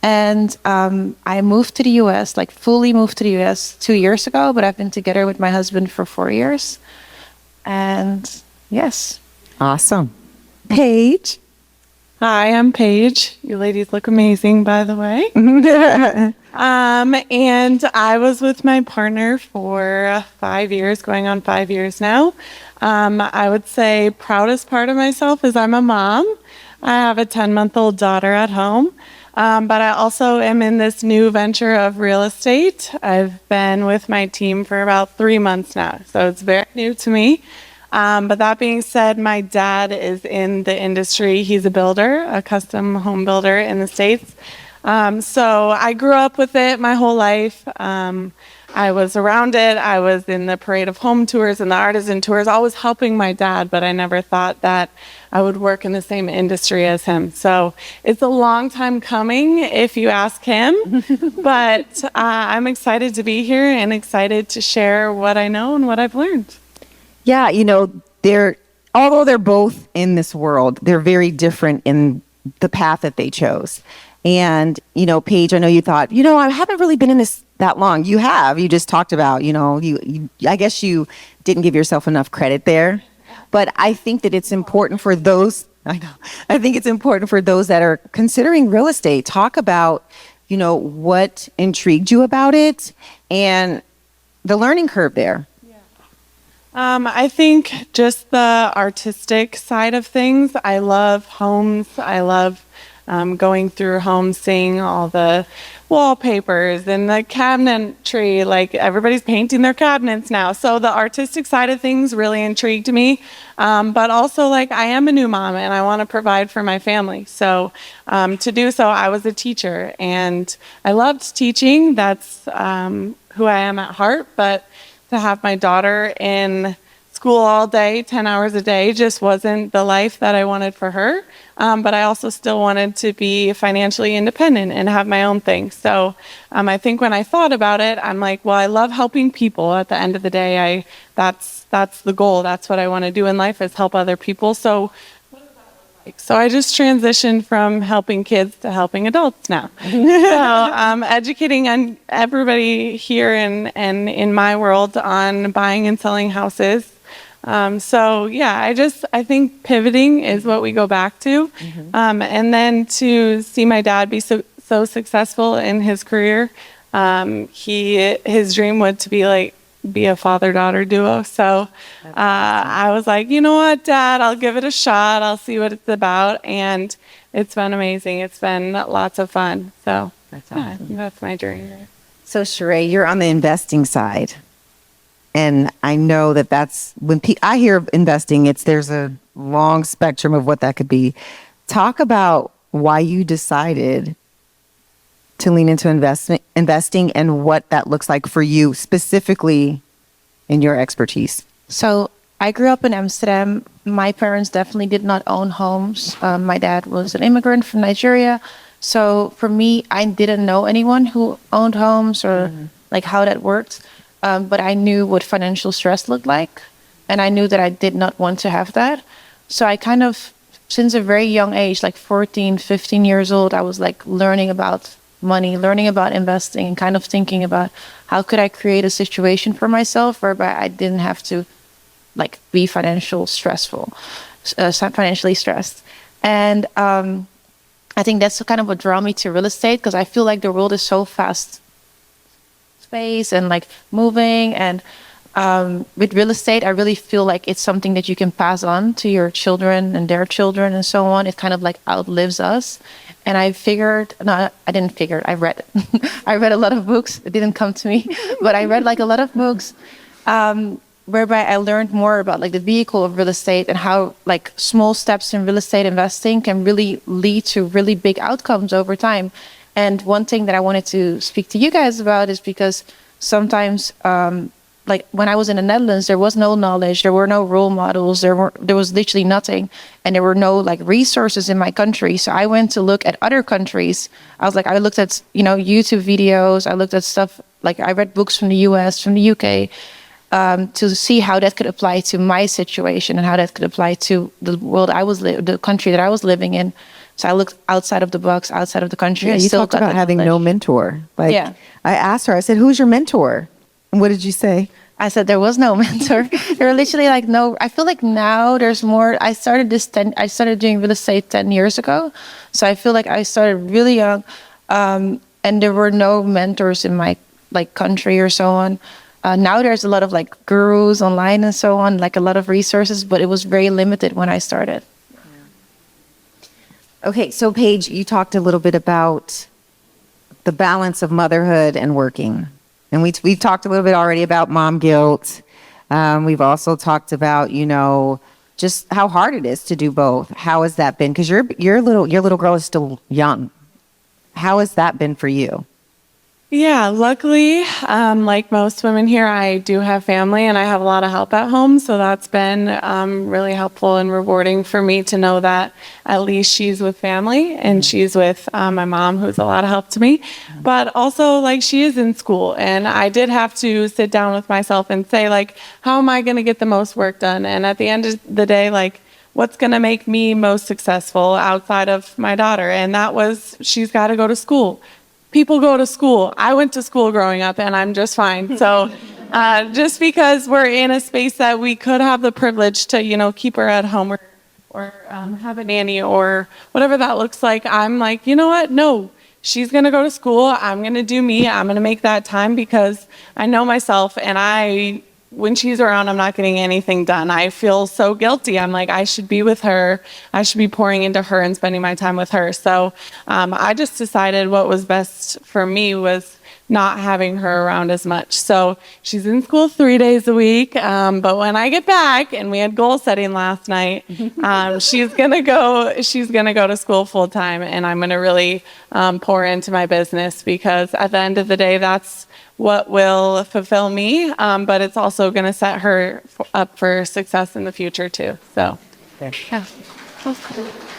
And I moved to the U.S., fully moved to the U.S. 2 years ago, but I've been together with my husband for 4 years. And yes. Awesome. Paige. Hi, I'm Paige. You ladies look amazing, by the way. And I was with my partner for 5 years, going on 5 years now. I would say proudest part of myself is I'm a mom. I have a 10-month-old daughter at home. But I also am in this new venture of real estate. I've been with my team for about 3 months now, so it's very new to me. But that being said, my dad is in the industry. He's a builder, a custom home builder in the States. So I grew up with it my whole life. I was around it. I was in the parade of home tours and the artisan tours, always helping my dad, but I never thought that I would work in the same industry as him. So it's a long time coming, if you ask him. But I'm excited to be here and excited to share what I know and what I've learned. Yeah, although they're both in this world, they're very different in the path that they chose. And, Paige, I know you thought, I haven't really been in this that long. You just talked about, I guess you didn't give yourself enough credit there. But I think that it's important for those, I know, I think it's important for those that are considering real estate. Talk about, what intrigued you about it and the learning curve there. I think just the artistic side of things. I love homes. I love going through homes, seeing all the wallpapers and the cabinetry. Like everybody's painting their cabinets now. So the artistic side of things really intrigued me. But also, like, I am a new mom and I want to provide for my family. So to do so, I was a teacher and I loved teaching. That's who I am at heart. But to have my daughter in school all day, 10 hours a day, just wasn't the life that I wanted for her. But I also still wanted to be financially independent and have my own thing. So I think when I thought about it, I'm like, well, I love helping people. At the end of the day, that's the goal. That's what I want to do in life, is help other people. So So I just transitioned from helping kids to helping adults now. So educating everybody here and in my world on buying and selling houses. So yeah, I think pivoting is what we go back to. And then to see my dad be so successful in his career, his dream was to be a father-daughter duo. So I was like, you know what, Dad, I'll give it a shot. I'll see what it's about. And it's been amazing. It's been lots of fun. So that's awesome. I think that's my journey. So Sheree, you're on the investing side. And I know that's when I hear of investing, there's a long spectrum of what that could be. Talk about why you decided to lean into investing and what that looks like for you specifically in your expertise. So I grew up in Amsterdam. My parents definitely did not own homes. My dad was an immigrant from Nigeria. So for me, I didn't know anyone who owned homes or like how that worked. But I knew what financial stress looked like. And I knew that I did not want to have that. So I kind of, since a very young age, like 14, 15 years old, I was like learning about money, learning about investing, and kind of thinking about how could I create a situation for myself whereby I didn't have to like be financially stressed. And I think that's kind of what drew me to real estate, because I feel like the world is so fast space and like moving, and with real estate I really feel like it's something that you can pass on to your children and their children and so on. It kind of like outlives us. And I read I read a lot of books. It didn't come to me, but I read like a lot of books whereby I learned more about like the vehicle of real estate and how like small steps in real estate investing can really lead to really big outcomes over time. And one thing that I wanted to speak to you guys about is because sometimes like when I was in the Netherlands, there was no knowledge, there were no role models, there was literally nothing, and there were no like resources in my country. So I went to look at other countries. I looked at YouTube videos, I looked at stuff, like I read books from the US, from the UK, to see how that could apply to my situation and how that could apply to the world the country that I was living in. So I looked outside of the box, outside of the country. Yeah, you talked about having no mentor. Like, yeah. I asked her, I said, who's your mentor? And what did you say? I said there was no mentor. There were literally like no. I feel like now there's more. I started doing real estate 10 years ago, so I feel like I started really young, and there were no mentors in my like country or so on. Now there's a lot of like gurus online and so on, like a lot of resources, but it was very limited when I started. Okay, so Paige, you talked a little bit about the balance of motherhood and working. And we've talked a little bit already about mom guilt. We've also talked about, just how hard it is to do both. How has that been? Because your little girl is still young. How has that been for you? Yeah, luckily, like most women here, I do have family and I have a lot of help at home. So that's been really helpful and rewarding for me to know that at least she's with family and she's with my mom, who's a lot of help to me. But also, like, she is in school, and I did have to sit down with myself and say, like, how am I going to get the most work done? And at the end of the day, like, what's going to make me most successful outside of my daughter? And that was, she's got to go to school. people go to school. I went to school growing up and I'm just fine. So just because we're in a space that we could have the privilege to, keep her at home or have a nanny or whatever that looks like, I'm like, you know what? No, she's going to go to school. I'm going to do me. I'm going to make that time because I know myself, and when she's around, I'm not getting anything done. I feel so guilty. I'm like, I should be with her. I should be pouring into her and spending my time with her. So I just decided what was best for me was not having her around as much. So she's in school 3 days a week. But when I get back, and we had goal setting last night, she's gonna go to school full time, and I'm gonna really pour into my business, because at the end of the day, that's what will fulfill me. But it's also gonna set her up for success in the future too. So. Yeah.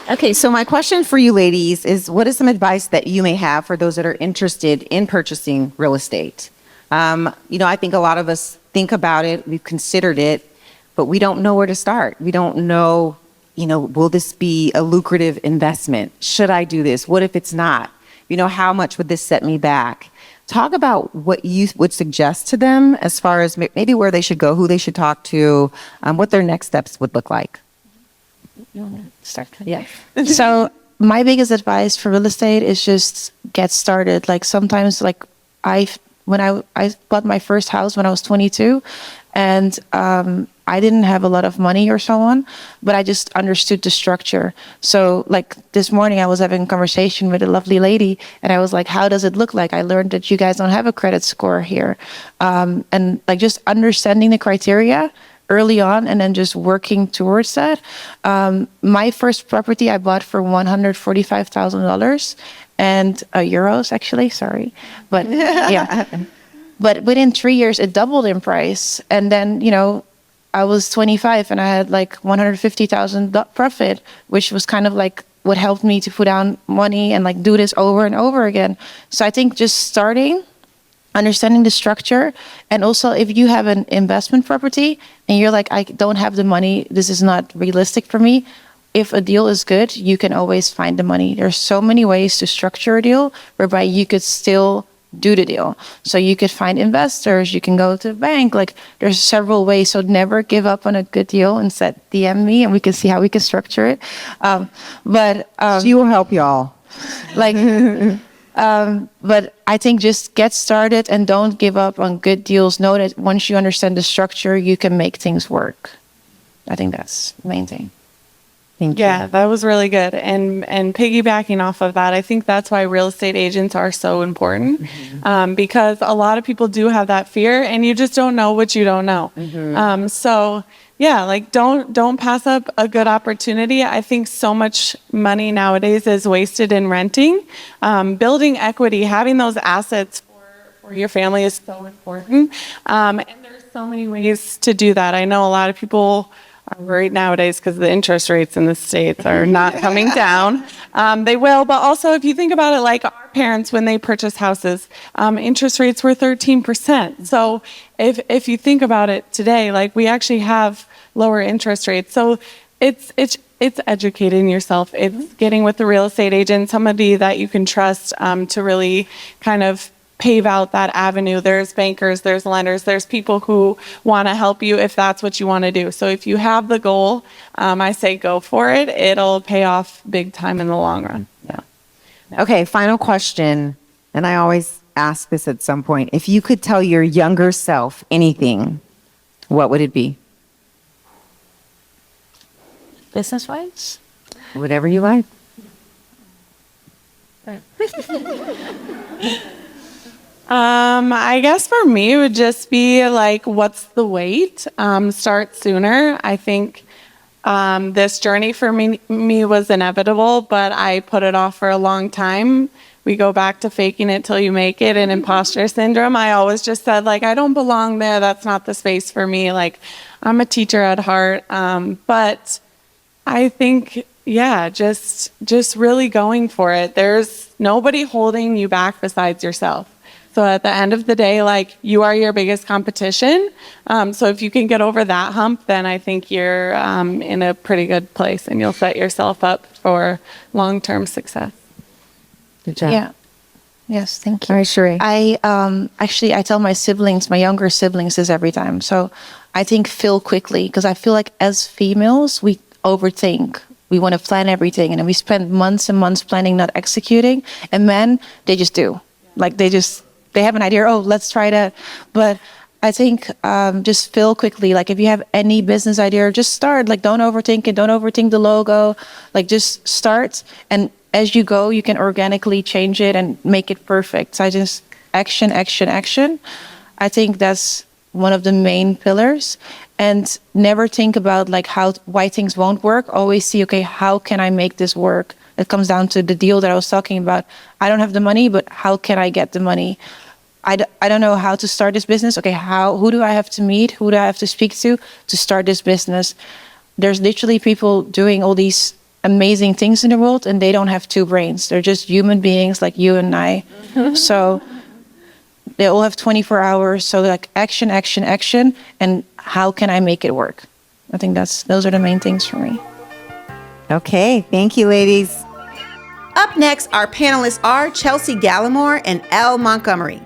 Okay, so my question for you ladies is, what is some advice that you may have for those that are interested in purchasing real estate? I think a lot of us think about it, we've considered it, but we don't know where to start. We don't know, will this be a lucrative investment? Should I do this? What if it's not? How much would this set me back? Talk about what you would suggest to them as far as maybe where they should go, who they should talk to, what their next steps would look like. You want to start? Yeah. So my biggest advice for real estate is just get started. Like sometimes, when I bought my first house when I was 22, and I didn't have a lot of money or so on, but I just understood the structure. So like this morning I was having a conversation with a lovely lady, and I was like, how does it look like? I learned that you guys don't have a credit score here. And like just understanding the criteria early on and then just working towards that. My first property I bought for $145,000 and euros, actually, sorry. But yeah. But within 3 years, it doubled in price. And then, I was 25 and I had like 150,000 profit, which was kind of like what helped me to put down money and like do this over and over again. So I think just starting, understanding the structure, and also if you have an investment property and you're like, I don't have the money, this is not realistic for me. If a deal is good, you can always find the money. There's so many ways to structure a deal whereby you could still do the deal. So you could find investors, you can go to the bank, like there's several ways. So never give up on a good deal and DM me and we can see how we can structure it. She will help y'all. But I think just get started and don't give up on good deals. Know that once you understand the structure, you can make things work. I think that's the main thing. Thank you. Yeah, that was really good. And piggybacking off of that, I think that's why real estate agents are so important, because a lot of people do have that fear, and you just don't know what you don't know. So yeah, like don't pass up a good opportunity. I think so much money nowadays is wasted in renting. Building equity, having those assets for your family is so important. And there's so many ways to do that. I know a lot of people are worried nowadays because the interest rates in the States are not coming down. They will, but also if you think about it, like our parents, when they purchased houses, interest rates were 13%. So if you think about it today, like we actually have lower interest rates. So it's educating yourself. It's getting with the real estate agent, somebody that you can trust to really kind of pave out that avenue. There's bankers, there's lenders, there's people who want to help you if that's what you want to do. So if you have the goal, I say go for it. It'll pay off big time in the long run. Yeah. Okay, final question, and I always ask this at some point. If you could tell your younger self anything, what would it be? Business-wise? Whatever you like. I guess for me, it would just be like, what's the wait? Start sooner. I think this journey for me was inevitable, but I put it off for a long time. We go back to faking it till you make it and imposter syndrome. I always just said, like, I don't belong there. That's not the space for me. Like, I'm a teacher at heart. But I think, yeah, just really going for it. There's nobody holding you back besides yourself. So at the end of the day, like, you are your biggest competition. So if you can get over that hump, then I think you're in a pretty good place and you'll set yourself up for long-term success. Good job. Yeah. Yes, thank you. All right, Sheree. I tell my siblings, my younger siblings, this every time. So I think fail quickly, because I feel like as females, we overthink. We want to plan everything, and then we spend months and months planning, not executing. And men, they just do. Like they have an idea. Oh, let's try that. But I think just fail quickly. Like if you have any business idea, just start. Like don't overthink it. Don't overthink the logo. Like just start, and as you go, you can organically change it and make it perfect. So I just action, action, action. I think that's one of the main pillars. And never think about like why things won't work. Always see, okay, how can I make this work? It comes down to the deal that I was talking about. I don't have the money, but how can I get the money? I don't know how to start this business. Okay, who do I have to meet? Who do I have to speak to start this business? There's literally people doing all these amazing things in the world, and they don't have two brains. They're just human beings like you and I. So they all have 24 hours. So like action, action, action. And how can I make it work? I think those are the main things for me. Okay, thank you, ladies. Up next, our panelists are Chelsea Gallimore and Elle Montgomery.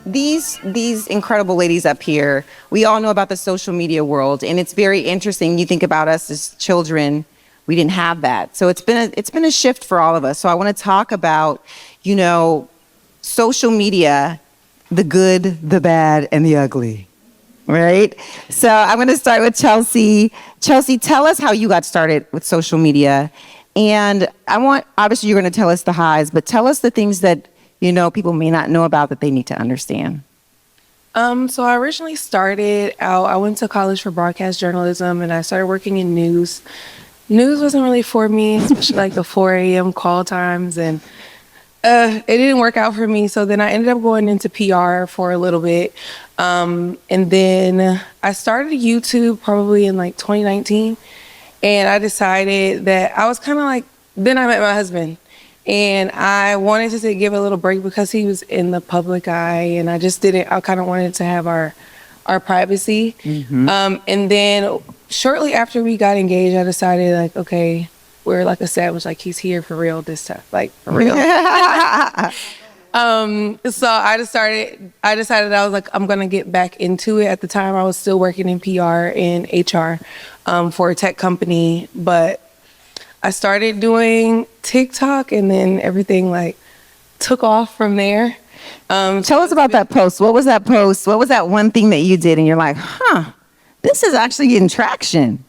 These incredible ladies up here, we all know about the social media world, and it's very interesting. You think about us as children, we didn't have that. So it's been a shift for all of us. So I want to talk about, social media, the good, the bad, and the ugly. Right? So I'm going to start with Chelsea. Chelsea, tell us how you got started with social media. And obviously you're going to tell us the highs, but tell us the things that people may not know about that they need to understand. So I originally started out, I went to college for broadcast journalism, and I started working in news. News wasn't really for me, especially like the 4 a.m. call times, and it didn't work out for me. So then I ended up going into PR for a little bit. And then I started YouTube probably in like 2019. And I decided that I was kind of like, then I met my husband. And I wanted to give a little break because he was in the public eye, and I kind of wanted to have our privacy. Mm-hmm. And then shortly after we got engaged, I decided like, okay, we're like established, like he's here for real this time, like for real. So I decided I was like, I'm going to get back into it. At the time I was still working in PR and HR for a tech company, but I started doing TikTok, and then everything like took off from there. Tell us about that post. What was that post? What was that one thing that you did and you're like, this is actually getting traction?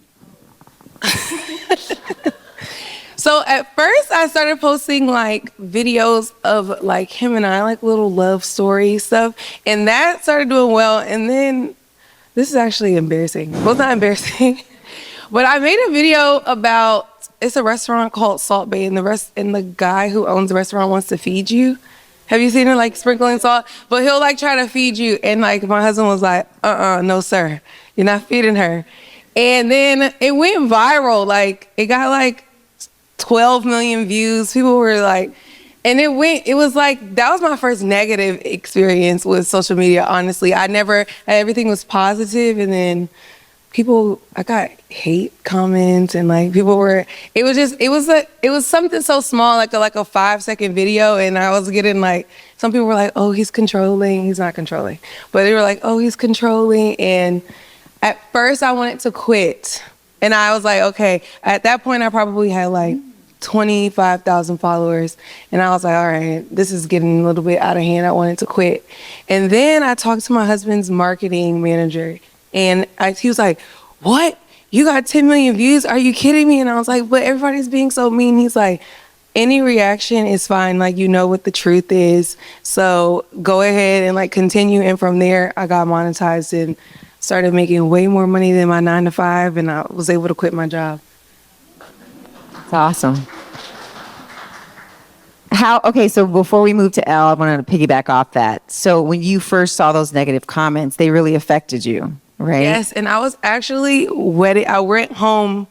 So at first I started posting like videos of like him and I, like little love story stuff, and that started doing well. And then this is actually embarrassing. Well, it's not embarrassing, but I made a video about, it's a restaurant called Salt Bay, and the guy who owns the restaurant wants to feed you. Have you seen it, like sprinkling salt? But he'll like try to feed you, and like my husband was like, no sir, you're not feeding her. And then it went viral. Like it got like 12 million views. People were like, and it was like, that was my first negative experience with social media, honestly. Everything was positive, and then I got hate comments, and like it was something so small, like a 5-second video, and I was getting like, some people were like, oh, he's controlling. He's not controlling, but they were like, oh, he's controlling. And at first I wanted to quit, and I was like, okay. At that point I probably had like 25,000 followers, and I was like, all right, this is getting a little bit out of hand. I wanted to quit. And then I talked to my husband's marketing manager, and he was like, what? You got 10 million views? Are you kidding me? And I was like, but everybody's being so mean. He's like, any reaction is fine. Like, you know what the truth is. So go ahead and like continue. And from there, I got monetized and started making way more money than my 9-to-5. And I was able to quit my job. That's awesome. Okay, so before we move to Elle, I wanted to piggyback off that. So when you first saw those negative comments, they really affected you, right? Yes, and I was actually I went home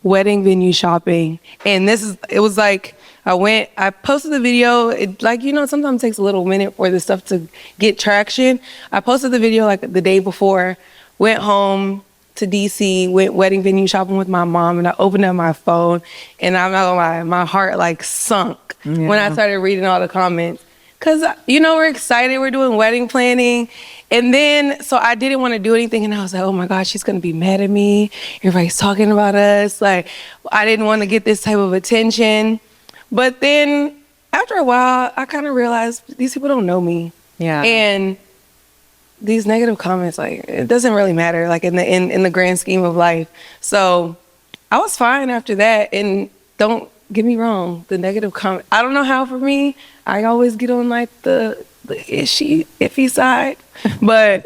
wedding venue shopping, and it was like, I posted the video. It, like, sometimes it takes a little minute for this stuff to get traction. I posted the video like the day before, went home to DC, went wedding venue shopping with my mom, and I opened up my phone, and I'm not gonna lie, my heart like sunk when I started reading all the comments. because, we're excited. We're doing wedding planning. And then, so I didn't want to do anything. And I was like, oh my gosh, she's going to be mad at me. Everybody's talking about us. Like, I didn't want to get this type of attention. But then after a while, I kind of realized these people don't know me. Yeah. And these negative comments, like, it doesn't really matter, like, in the grand scheme of life. So I was fine after that. And don't get me wrong, the negative comment, I don't know how for me, I always get on like the iffy side, but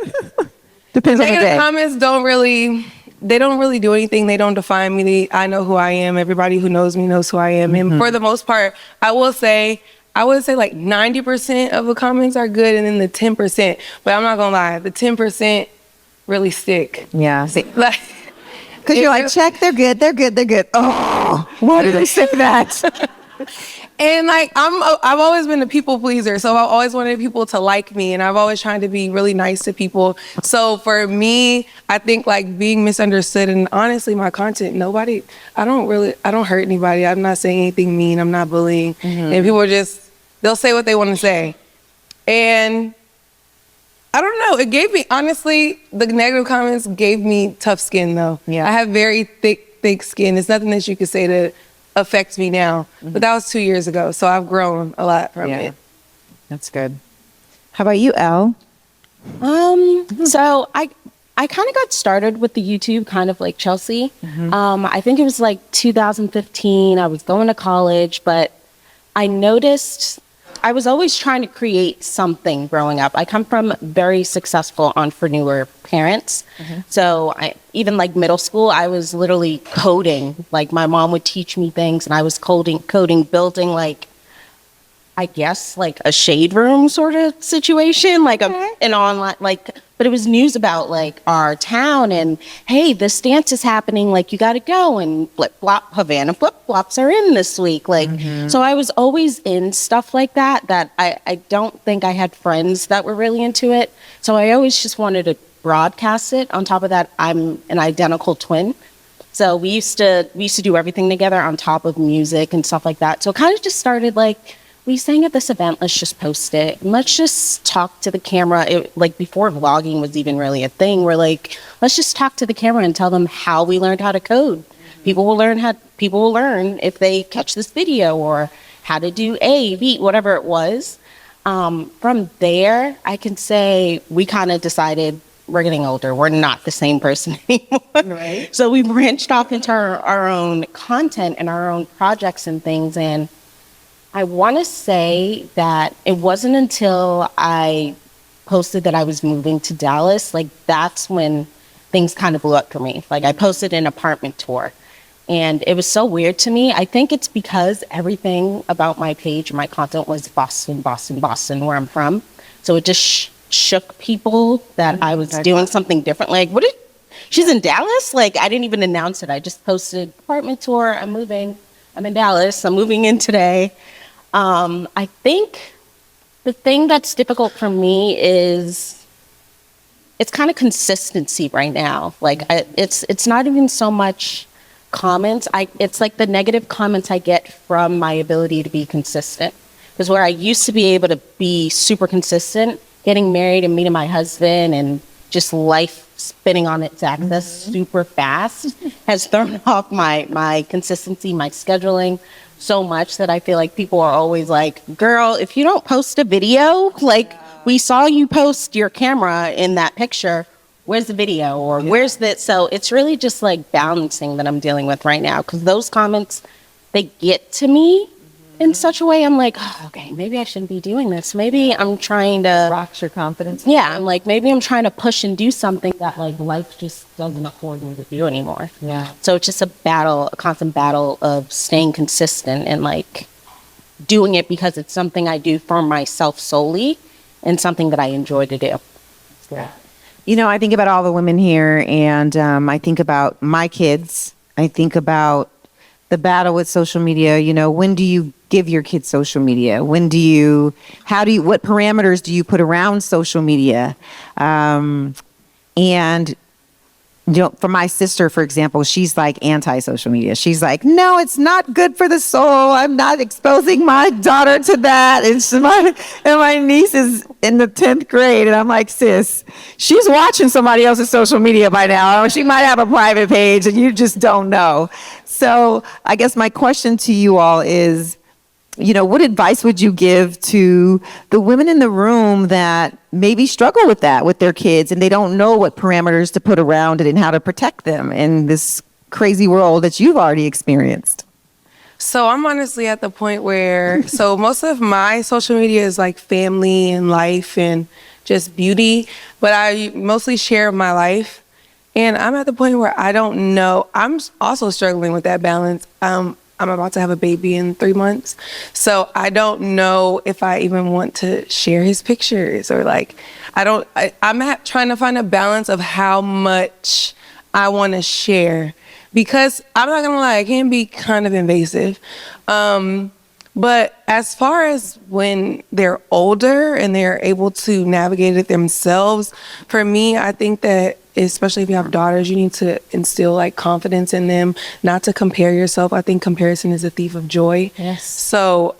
Depends on the negative day. comments don't really do anything. They don't define me. I know who I am. Everybody who knows me knows who I am. And for the most part, I would say like 90% of the comments are good, and then the 10%, but I'm not gonna lie, the 10% really stick. Yeah. See, Like, because you're like, check, they're good. Oh, why did they say that? and like I've always been a people pleaser, so I've always wanted people to like me, and I've always tried to be really nice to people. So for me, I think like being misunderstood, and honestly, my content, I don't hurt anybody. I'm not saying anything mean. I'm not bullying, and people are they'll say what they want to say, and I don't know. It gave me, honestly, the negative comments gave me tough skin, though. Yeah. I have very thick skin. There's nothing that you could say that affects me now. But that was 2 years ago, so I've grown a lot from it. That's good. How about you, Elle? So I kind of got started with the YouTube kind of like Chelsea. I think it was like 2015. I was going to college, but I noticed I was always trying to create something growing up. I come from very successful entrepreneur parents. So even like middle school, I was literally coding. Like my mom would teach me things and I was coding, building like, I guess like a shade room sort of situation, like an online, like, but it was news about like our town and, hey, this dance is happening, like you got to go, and flip-flop, Havana flip-flops are in this week. Like, so I was always in stuff like that I don't think I had friends that were really into it. So I always just wanted to broadcast it. On top of that, I'm an identical twin. So we used to do everything together on top of music and stuff like that. So it kind of just started like, we sang at this event, let's just post it. And let's just talk to the camera. Like before vlogging was even really a thing, we're like, let's just talk to the camera and tell them how we learned how to code. People will learn if they catch this video, or how to do A, B, whatever it was. From there, I can say we kind of decided we're getting older. We're not the same person anymore. Right. So we branched off into our own content and our own projects and things. And I want to say that it wasn't until I posted that I was moving to Dallas, like that's when things kind of blew up for me. Like I posted an apartment tour and it was so weird to me. I think it's because everything about my page, my content was Boston, where I'm from. So it just shook people that I was doing something different. Like, she's in Dallas? Like I didn't even announce it. I just posted apartment tour. I'm in Dallas. I'm moving in today. I think the thing that's difficult for me is it's kind of consistency right now. Like it's not even so much comments. It's like the negative comments I get from my ability to be consistent. Because where I used to be able to be super consistent, getting married and meeting my husband and just life spinning on its axis super fast has thrown off my consistency, my scheduling so much that I feel like people are always like, girl, if you don't post a video, like we saw you post your camera in that picture, where's the video, or where's that? So it's really just like balancing that I'm dealing with right now, because those comments, they get to me in such a way I'm like, oh, okay, maybe I shouldn't be doing this. Maybe I'm trying to... Rocks your confidence. Yeah, I'm like, maybe I'm trying to push and do something that like life just doesn't afford me to do anymore. Yeah. So it's just a constant battle of staying consistent and like doing it because it's something I do for myself solely and something that I enjoy to do. Yeah. You know, I think about all the women here, and I think about my kids. I think about the battle with social media. You know, when do you give your kids social media? What parameters do you put around social media? And for my sister, for example, she's like anti-social media. She's like, no, it's not good for the soul. I'm not exposing my daughter to that. And my niece is in the 10th grade. And I'm like, sis, she's watching somebody else's social media by now. She might have a private page and you just don't know. So I guess my question to you all is, what advice would you give to the women in the room that maybe struggle with that with their kids and they don't know what parameters to put around it and how to protect them in this crazy world that you've already experienced? So I'm honestly at the point where, so most of my social media is like family and life and just beauty, but I mostly share my life. And I'm at the point where I don't know. I'm also struggling with that balance. I'm about to have a baby in 3 months. So I don't know if I even want to share his pictures or I'm trying to find a balance of how much I want to share, because I'm not gonna lie, it can be kind of invasive. But as far as when they're older and they're able to navigate it themselves, for me, I think that especially if you have daughters, you need to instill like confidence in them, not to compare yourself. I think comparison is a thief of joy. Yes. So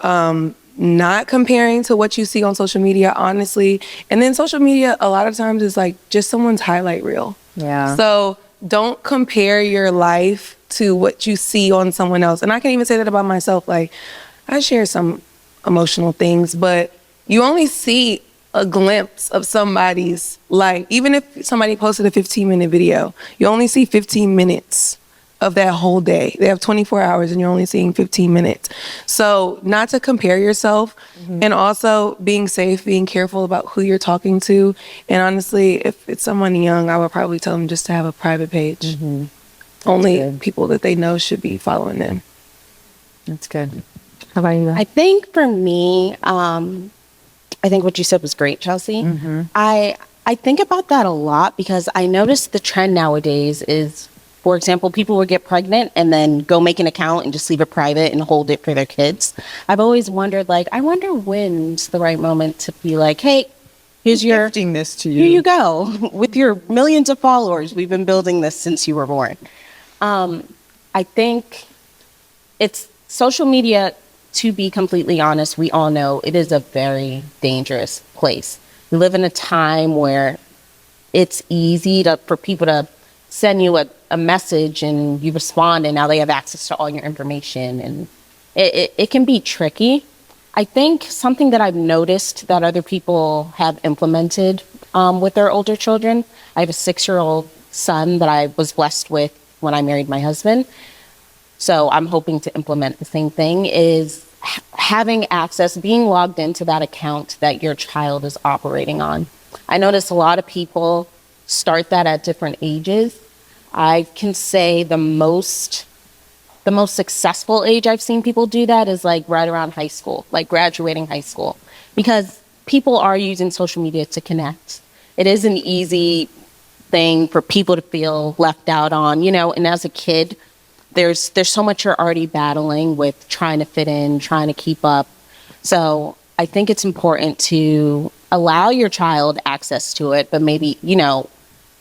not comparing to what you see on social media, honestly. And then social media, a lot of times is like just someone's highlight reel. Yeah. So don't compare your life to what you see on someone else. And I can even say that about myself. Like, I share some emotional things, but you only see a glimpse of somebody's life. Even if somebody posted a 15-minute video, you only see 15 minutes of that whole day. They have 24 hours and you're only seeing 15 minutes. So not to compare yourself, and also being safe, being careful about who you're talking to. And honestly, if it's someone young, I would probably tell them just to have a private page. Only people that they know should be following them. That's good. How about you? I think for me, I think what you said was great, Chelsea. I think about that a lot because I noticed the trend nowadays is, for example, people would get pregnant and then go make an account and just leave it private and hold it for their kids. I've always wondered, I wonder when's the right moment to be like, hey, here's your Gifting this to you. Here you go. With your millions of followers, we've been building this since you were born. I think it's social media. To be completely honest, we all know it is a very dangerous place. We live in a time where it's easy for people to send you a message and you respond and now they have access to all your information, and it can be tricky. I think something that I've noticed that other people have implemented with their older children, I have a 6-year-old son that I was blessed with when I married my husband. So I'm hoping to implement the same thing, is having access, being logged into that account that your child is operating on. I notice a lot of people start that at different ages. I can say the most successful age I've seen people do that is like right around high school, like graduating high school, because people are using social media to connect. It is an easy thing for people to feel left out on, and as a kid, there's so much you're already battling with trying to fit in, trying to keep up. So I think it's important to allow your child access to it, but maybe,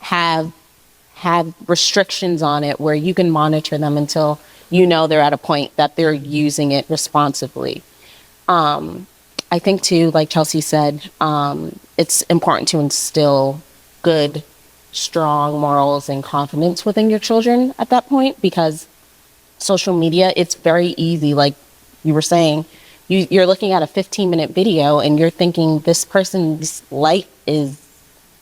have restrictions on it where you can monitor them until they're at a point that they're using it responsibly. I think too, like Chelsea said, it's important to instill good, strong morals and confidence within your children at that point, because social media, it's very easy. Like you were saying, you're looking at a 15-minute video and you're thinking this person's life is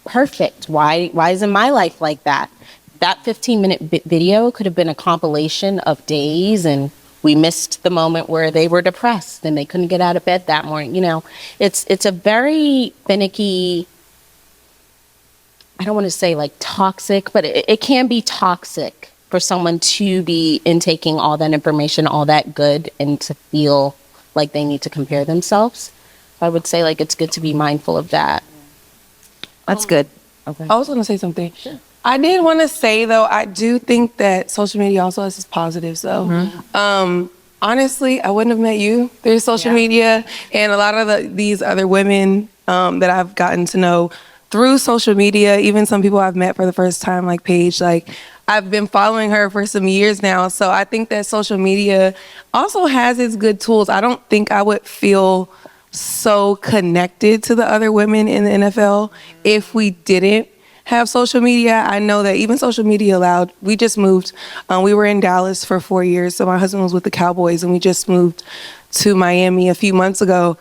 perfect. Why isn't my life like that? That 15-minute video could have been a compilation of days, and we missed the moment where they were depressed and they couldn't get out of bed that morning. It's a very finicky, I don't want to say like toxic, but it can be toxic for someone to be intaking all that information, all that good, and to feel like they need to compare themselves. I would say it's good to be mindful of that. That's good. Okay. I was going to say something. Sure. I did want to say, though, I do think that social media also has its positives, though. Honestly, I wouldn't have met you through social media, and a lot of these other women that I've gotten to know through social media, even some people I've met for the first time, like Paige, like I've been following her for some years now. So I think that social media also has its good tools. I don't think I would feel so connected to the other women in the NFL if we didn't have social media. I know that even social media allowed, we just moved, we were in Dallas for 4 years. So my husband was with the Cowboys and we just moved to Miami a few months ago.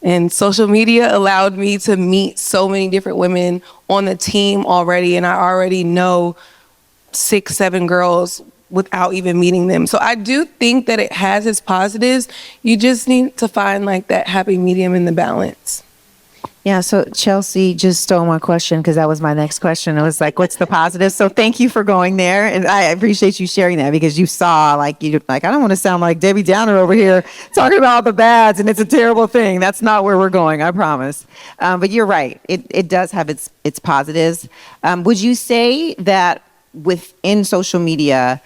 And social media allowed me to meet so many different women on the team already. And I already know 6, 7 girls without even meeting them. So I do think that it has its positives. You just need to find like that happy medium in the balance. Yeah, so Chelsea just stole my question because that was my next question. It was like, what's the positive? So thank you for going there. And I appreciate you sharing that because you saw I don't want to sound like Debbie Downer over here talking about all the bads and it's a terrible thing. That's not where we're going, I promise. But you're right. It does have its positives. Would you say that within social media,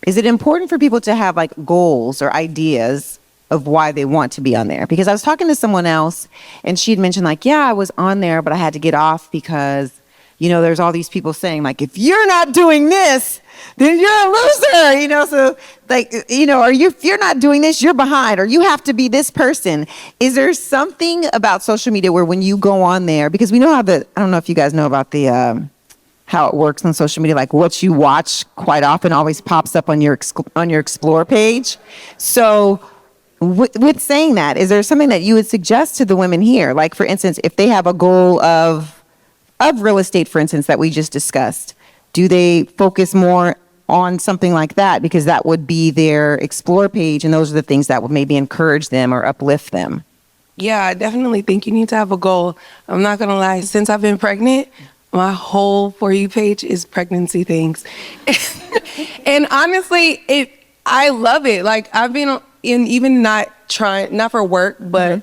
is it important for people to have like goals or ideas of why they want to be on there? Because I was talking to someone else and she had mentioned like, yeah, I was on there, but I had to get off because, there's all these people saying like, if you're not doing this, then you're a loser, so like, if you're not doing this, you're behind, or you have to be this person. Is there something about social media where when you go on there, because we know how I don't know if you guys know about the, how it works on social media, like what you watch quite often always pops up on your Explore page. So with saying that, is there something that you would suggest to the women here? Like, for instance, if they have a goal of real estate, for instance, that we just discussed, do they focus more on something like that? Because that would be their Explore page, and those are the things that would maybe encourage them or uplift them. Yeah, I definitely think you need to have a goal. I'm not going to lie. Since I've been pregnant, my whole For You page is pregnancy things. And honestly, I love it. Like, I've been in, even not for work, but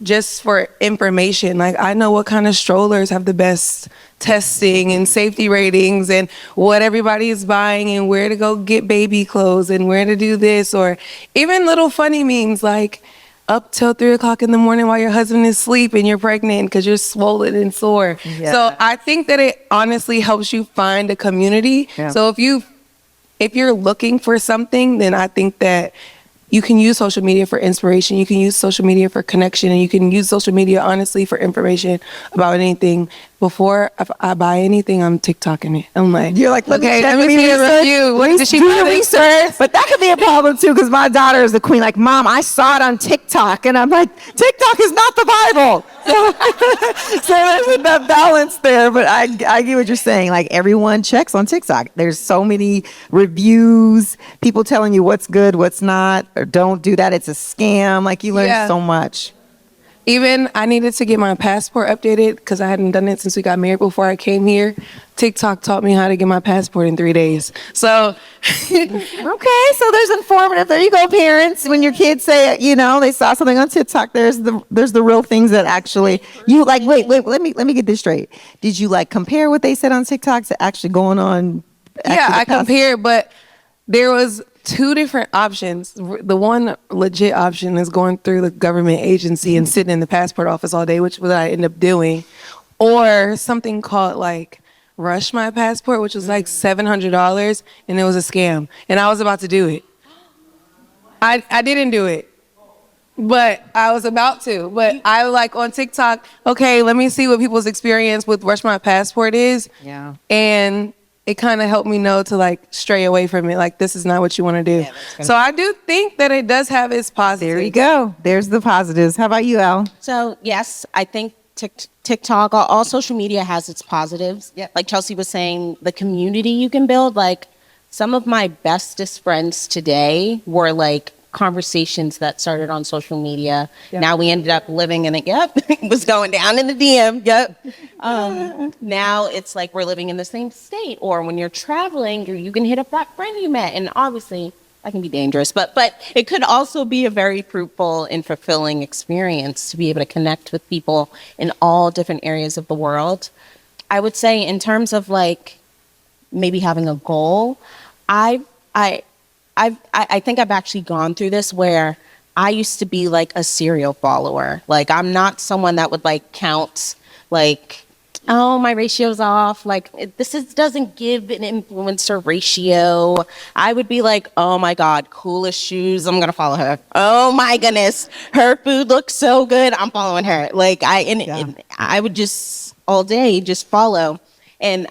just for information. Like, I know what kind of strollers have the best testing and safety ratings and what everybody is buying and where to go get baby clothes and where to do this, or even little funny memes like up till 3 o'clock in the morning while your husband is asleep and you're pregnant because you're swollen and sore. Yeah. So I think that it honestly helps you find a community. Yeah. So if you're looking for something, then I think that you can use social media for inspiration. You can use social media for connection, and you can use social media, honestly, for information about anything. Before I buy anything, I'm TikToking it. I'm like, you're like, let me see a review. What did she do the research? But that could be a problem too, because my daughter is the queen. Like, Mom, I saw it on TikTok, and I'm like, TikTok is not the Bible. So there's that balance there. But I get what you're saying. Like, everyone checks on TikTok. There's so many reviews, people telling you what's good, what's not, or don't do that. It's a scam. Like, you learn so much. Even I needed to get my passport updated because I hadn't done it since we got married before I came here. TikTok taught me how to get my passport in 3 days. So, okay, so there's informative. There you go, parents. When your kids say, they saw something on TikTok, there's the real things that actually you like. Wait, let me get this straight. Did you like compare what they said on TikTok to actually going on? Yeah, I compared, but there was 2 different options. The one legit option is going through the government agency and sitting in the passport office all day, which is what I ended up doing, or something called like Rush My Passport, which was like $700, and it was a scam. And I was about to do it. I didn't do it, but I was about to. But I like on TikTok, okay, let me see what people's experience with Rush My Passport is. Yeah. And it kind of helped me know to like stray away from it. Like, this is not what you want to do. Yeah, so I do think that it does have its positives. There you go. There's the positives. How about you, Al? So yes, I think TikTok, all social media has its positives. Yep. Like Chelsea was saying, the community you can build. Like, some of my bestest friends today were like conversations that started on social media. Yep. Now we ended up living in it. Yep. It was going down in the DM. Yep. Now it's like we're living in the same state, or when you're traveling, you can hit up that friend you met. And obviously that can be dangerous, but it could also be a very fruitful and fulfilling experience to be able to connect with people in all different areas of the world. I would say in terms of like maybe having a goal, I think I've actually gone through this where I used to be like a serial follower. Like, I'm not someone that would like count like oh, my ratio's off. Like, doesn't give an influencer ratio. I would be like, oh my God, coolest shoes. I'm going to follow her. Oh my goodness. Her food looks so good. I'm following her. Like, and I would just all day just follow. And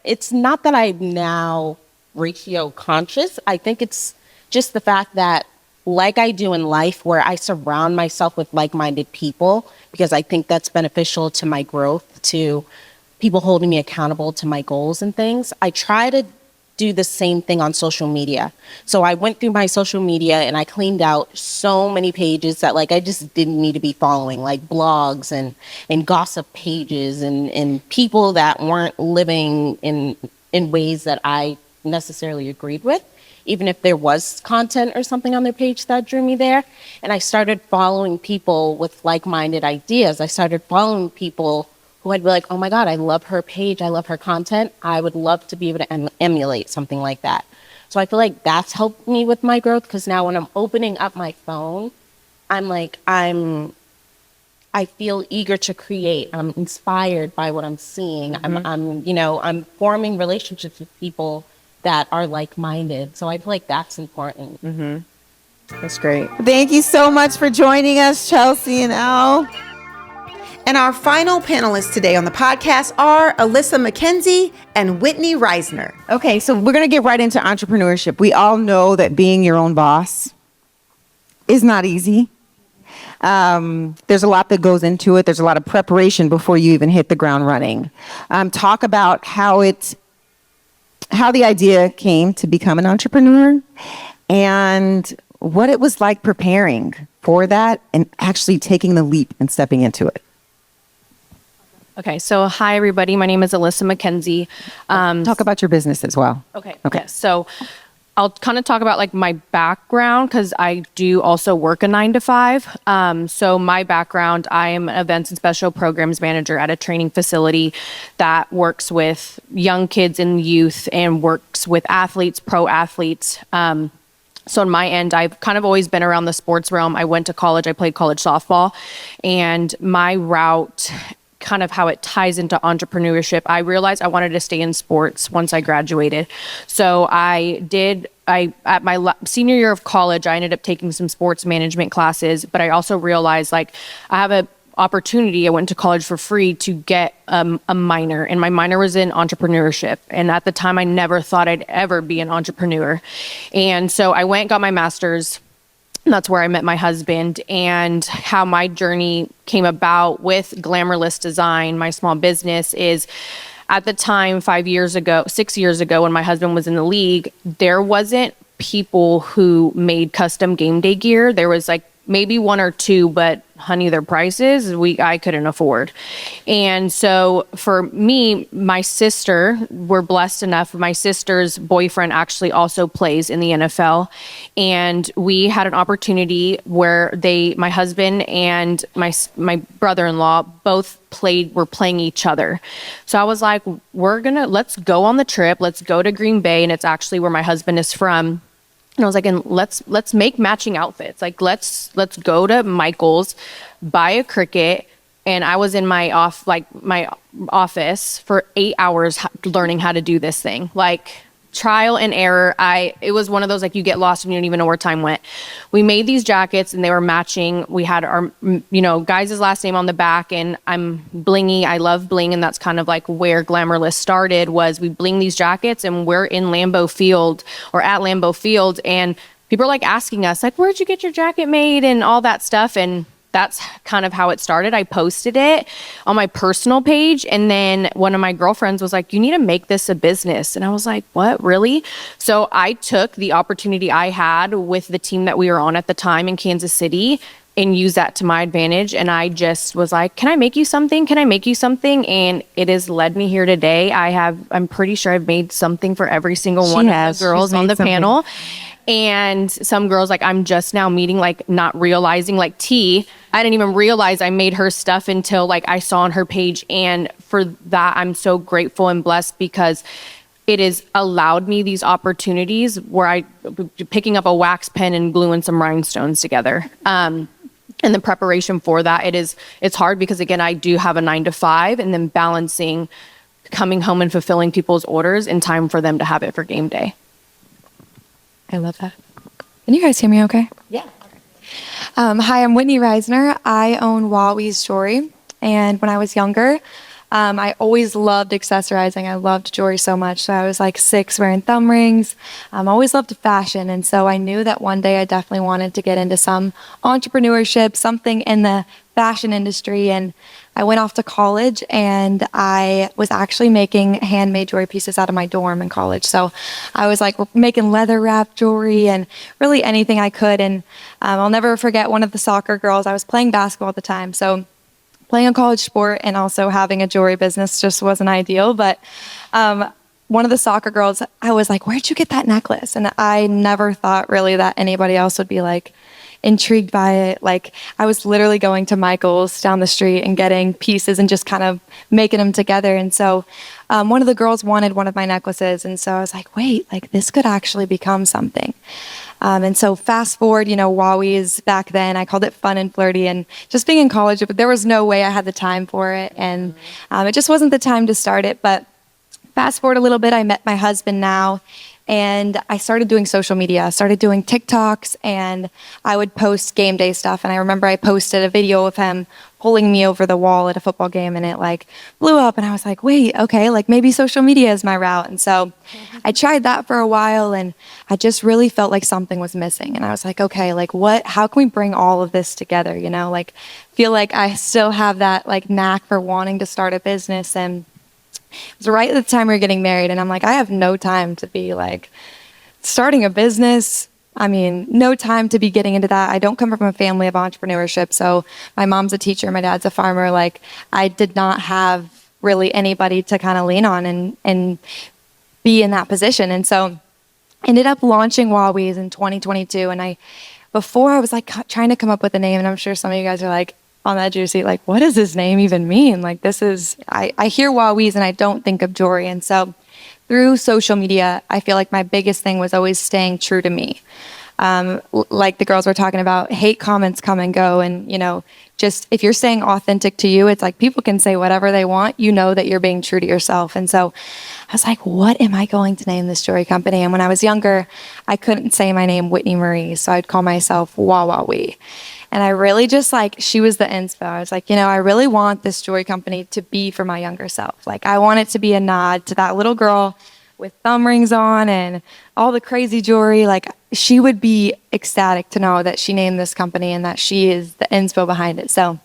it's not that I'm now ratio conscious. I think it's just the fact that, like I do in life, where I surround myself with like-minded people because I think that's beneficial to my growth, to people holding me accountable to my goals and things. I try to do the same thing on social media. So I went through my social media and I cleaned out so many pages that like I just didn't need to be following, like blogs and gossip pages and people that weren't living in ways that I necessarily agreed with, even if there was content or something on their page that drew me there. And I started following people with like-minded ideas. I started following people who I'd be like, oh my God, I love her page. I love her content. I would love to be able to emulate something like that. So I feel like that's helped me with my growth, because now when I'm opening up my phone, I feel eager to create. I'm inspired by what I'm seeing. I'm forming relationships with people that are like-minded. So I feel like that's important. That's great. Thank you so much for joining us, Chelsea and Elle. And our final panelists today on the podcast are Alyssa McKenzie and Whitney Reisner. Okay, so we're going to get right into entrepreneurship. We all know that being your own boss is not easy. There's a lot that goes into it. There's a lot of preparation before you even hit the ground running. Talk about how the idea came to become an entrepreneur and what it was like preparing for that and actually taking the leap and stepping into it. Okay, so hi everybody. My name is Alyssa McKenzie. Talk about your business as well. Okay. Yes. So I'll kind of talk about like my background, because I do also work a 9 to 5. So my background, I am an events and special programs manager at a training facility that works with young kids and youth and works with athletes, pro athletes. So on my end, I've kind of always been around the sports realm. I went to college, I played college softball, and my route, kind of how it ties into entrepreneurship, I realized I wanted to stay in sports once I graduated. So at my senior year of college, I ended up taking some sports management classes, but I also realized like I have an opportunity. I went to college for free to get a minor, and my minor was in entrepreneurship. And at the time, I never thought I'd ever be an entrepreneur. And so I went and got my master's. And that's where I met my husband, and how my journey came about with Glamourless Design, my small business, is at the time, 6 years ago, when my husband was in the league, there wasn't people who made custom game day gear. There was like maybe one or two, but honey, their prices I couldn't afford. And so for me, my sister, we're blessed enough. My sister's boyfriend actually also plays in the NFL. And we had an opportunity where my husband and my brother-in-law both were playing each other. So I was like, let's go on the trip. Let's go to Green Bay. And it's actually where my husband is from. And I was like, and let's make matching outfits. Like, let's go to Michael's, buy a Cricut. And I was in my office for 8 hours learning how to do this thing. Like, trial and error. It was one of those, like, you get lost and you don't even know where time went. We made these jackets and they were matching. We had our, guys' last name on the back, and I'm blingy. I love bling. And that's kind of like where Glamourless started, was we bling these jackets and we're in Lambeau Field, or at Lambeau Field. And people are like asking us, like, where'd you get your jacket made and all that stuff. And that's kind of how it started. I posted it on my personal page, and then one of my girlfriends was like, you need to make this a business. And I was like, what, really? So I took the opportunity I had with the team that we were on at the time in Kansas City and used that to my advantage. And I just was like, can I make you something? Can I make you something? And it has led me here today. I'm pretty sure I've made something for every single one of the girls on the panel. And some girls, like, I'm just now meeting, like, not realizing, like T, I didn't even realize I made her stuff until, like, I saw on her page. And for that, I'm so grateful and blessed, because it has allowed me these opportunities where picking up a wax pen and gluing some rhinestones together. and the preparation for that, it's hard because again, I do have a 9 to 5, and then balancing coming home and fulfilling people's orders in time for them to have it for game day. I love that. Can you guys hear me okay? Yeah. Hi, I'm Whitney Reisner. I own Wowie's Jewelry. And when I was younger, I always loved accessorizing. I loved jewelry so much. So I was like 6 wearing thumb rings. Always loved fashion. And so I knew that one day I definitely wanted to get into some entrepreneurship, something in the fashion industry. And I went off to college, and I was actually making handmade jewelry pieces out of my dorm in college. So I was like making leather wrap jewelry and really anything I could. And I'll never forget one of the soccer girls. I was playing basketball at the time. So playing a college sport and also having a jewelry business just wasn't ideal. But one of the soccer girls, I was like, where'd you get that necklace? And I never thought really that anybody else would be like intrigued by it. Like, I was literally going to Michael's down the street and getting pieces and just kind of making them together. And so one of the girls wanted one of my necklaces. And so I was like, wait, like this could actually become something. And so fast forward, Wowie's back then, I called it fun and flirty, and just being in college, but there was no way I had the time for it. And it just wasn't the time to start it. But fast forward a little bit, I met my husband now, and I started doing social media. I started doing TikToks, and I would post game day stuff. And I remember I posted a video of him pulling me over the wall at a football game, and it like blew up. And I was like, wait, okay, like maybe social media is my route. And so I tried that for a while, and I just really felt like something was missing. And I was like, okay, like how can we bring all of this together? Like feel like I still have that like knack for wanting to start a business. And it was right at the time we were getting married, and I'm like, I have no time to be like starting a business. I mean, no time to be getting into that. I don't come from a family of entrepreneurship. So my mom's a teacher, my dad's a farmer. Like, I did not have really anybody to kind of lean on and be in that position. And so ended up launching Wowie's in 2022. And before I was like trying to come up with a name, and I'm sure some of you guys are like, on that juicy, like, what does this name even mean? Like, I hear Wowie's and I don't think of jewelry. And so through social media, I feel like my biggest thing was always staying true to me. Like the girls were talking about, hate comments come and go. And, just if you're staying authentic to you, it's like people can say whatever they want. You know that you're being true to yourself. And so I was like, what am I going to name this jewelry company? And when I was younger, I couldn't say my name, Whitney Marie. So I'd call myself Wowawee. And I really just she was the inspo. I was like, I really want this jewelry company to be for my younger self. Like, I want it to be a nod to that little girl with thumb rings on and all the crazy jewelry. Like, she would be ecstatic to know that she named this company and that she is the inspo behind it. So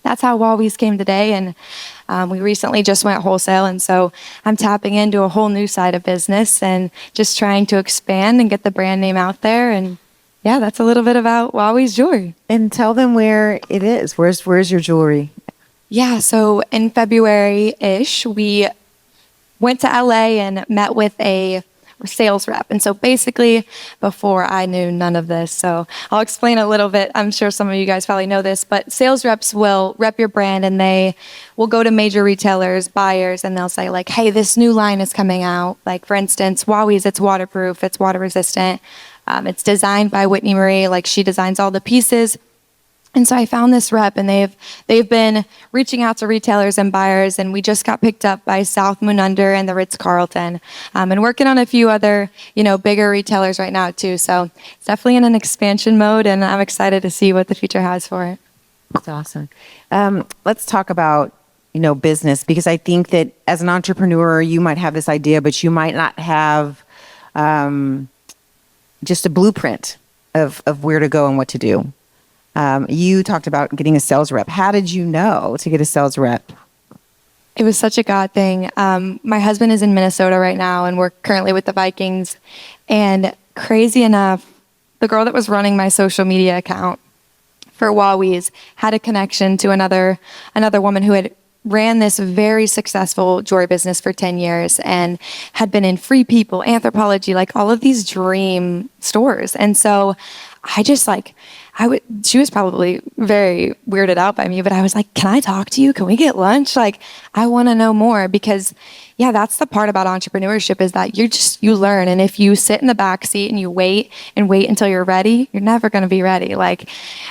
that's how Wowie's came today. And we recently just went wholesale. And so I'm tapping into a whole new side of business and just trying to expand and get the brand name out there. And yeah, that's a little bit about Wowie's Jewelry. And tell them where it is. Where's your jewelry? Yeah, so in February-ish, we went to LA and met with a sales rep. And so basically, before I knew none of this, so I'll explain a little bit. I'm sure some of you guys probably know this, but sales reps will rep your brand, and they will go to major retailers, buyers, and they'll say like, hey, this new line is coming out. Like, for instance, Wowie's, it's waterproof, it's water resistant. It's designed by Whitney Marie. Like, she designs all the pieces. And so I found this rep, and they've been reaching out to retailers and buyers, and we just got picked up by South Moon Under and the Ritz-Carlton, and working on a few other, bigger retailers right now too. So it's definitely in an expansion mode, and I'm excited to see what the future has for it. That's awesome. Let's talk about, business, because I think that as an entrepreneur, you might have this idea, but you might not have just a blueprint of where to go and what to do. You talked about getting a sales rep. How did you know to get a sales rep? It was such a God thing. My husband is in Minnesota right now, and we're currently with the Vikings. And crazy enough, the girl that was running my social media account for Wowie's had a connection to another woman who had ran this very successful jewelry business for 10 years and had been in Free People, Anthropology, like all of these dream stores. And so I just like, she was probably very weirded out by me, but I was like, can I talk to you? Can we get lunch? Like, I want to know more because yeah, that's the part about entrepreneurship is that you learn. And if you sit in the back seat and you wait until you're ready, you're never going to be ready. Like,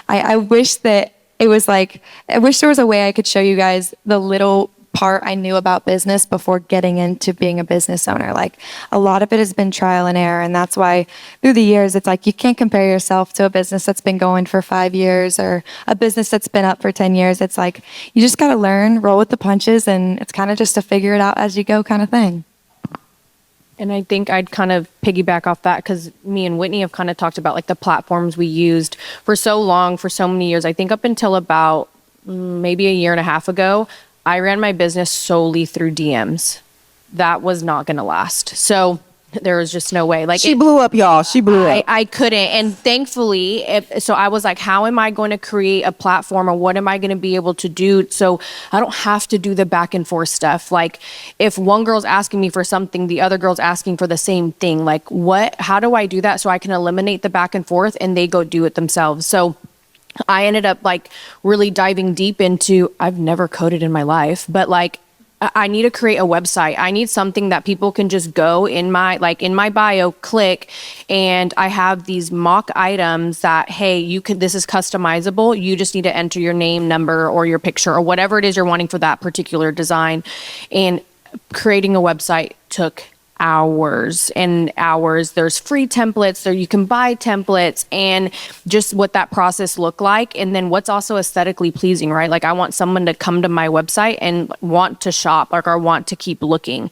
I wish that it was like, I wish there was a way I could show you guys the little part I knew about business before getting into being a business owner. Like a lot of it has been trial and error. And that's why through the years, it's like you can't compare yourself to a business that's been going for 5 years or a business that's been up for 10 years. It's like you just got to learn, roll with the punches, and it's kind of just a figure it out as you go kind of thing. And I think I'd kind of piggyback off that because me and Whitney have kind of talked about like the platforms we used for so long, for so many years. I think up until about maybe a year and a half ago, I ran my business solely through DMs. That was not going to last. So there was just no way. Like she blew up, y'all. She blew up. I couldn't. And thankfully, so I was like, how am I going to create a platform or what am I going to be able to do so I don't have to do the back and forth stuff? Like if one girl's asking me for something, the other girl's asking for the same thing. Like how do I do that so I can eliminate the back and forth and they go do it themselves? So I ended up like really diving deep into, I've never coded in my life, but like I need to create a website. I need something that people can just go in my bio, click, and I have these mock items that, hey, this is customizable. You just need to enter your name, number, or your picture, or whatever it is you're wanting for that particular design. And creating a website took hours and hours. There's free templates there. You can buy templates and just what that process looked like. And then what's also aesthetically pleasing, right? Like I want someone to come to my website and want to shop or want to keep looking.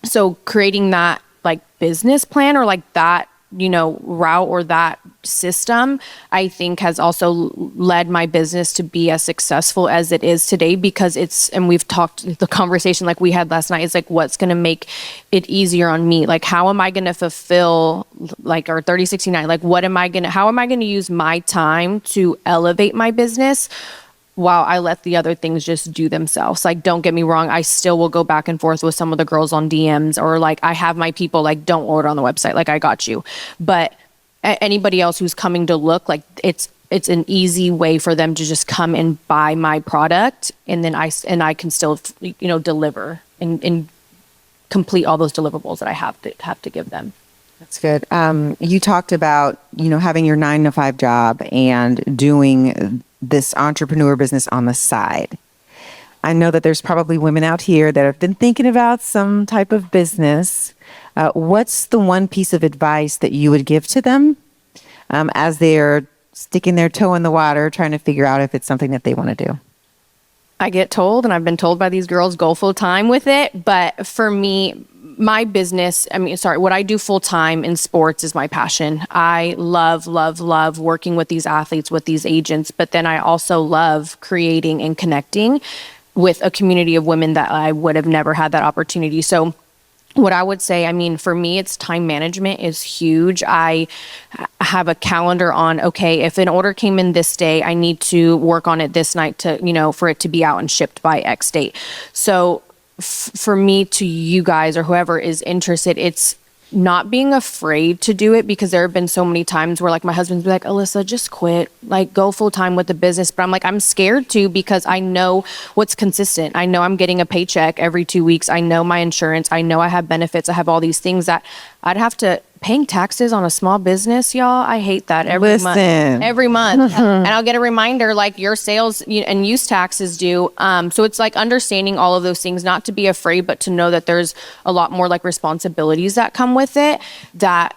So creating that like business plan or like that, route or that system, I think has also led my business to be as successful as it is today because and we've talked, the conversation like we had last night is like, what's going to make it easier on me? Like, how am I going to fulfill like our 3069? Like, how am I going to use my time to elevate my business while I let the other things just do themselves? Like, don't get me wrong, I still will go back and forth with some of the girls on DMs or like I have my people like, don't order on the website, like I got you. But anybody else who's coming to look, like it's an easy way for them to just come and buy my product and then I can still deliver and complete all those deliverables that I have to give them. That's good. You talked about, having your 9-to-5 job and doing this entrepreneur business on the side. I know that there's probably women out here that have been thinking about some type of business. What's the one piece of advice that you would give to them as they're sticking their toe in the water, trying to figure out if it's something that they want to do? I get told, and I've been told by these girls, go full time with it. But for me, my business, what I do full time in sports is my passion. I love, love, love working with these athletes, with these agents, but then I also love creating and connecting with a community of women that I would have never had that opportunity. So what I would say, for me, it's time management is huge. I have a calendar on, okay, if an order came in this day, I need to work on it this night to, for it to be out and shipped by X date. So for me, to you guys or whoever is interested, it's not being afraid to do it, because there have been so many times where like my husband's be like, Alyssa, just quit, like go full time with the business. But I'm like, I'm scared to, because I know what's consistent. I know I'm getting a paycheck every 2 weeks. I know my insurance. I know I have benefits. I have all these things that I'd have to paying taxes on a small business, y'all. I hate that every month. And I'll get a reminder like your sales and use taxes due. So it's like understanding all of those things, not to be afraid, but to know that there's a lot more like responsibilities that come with it, that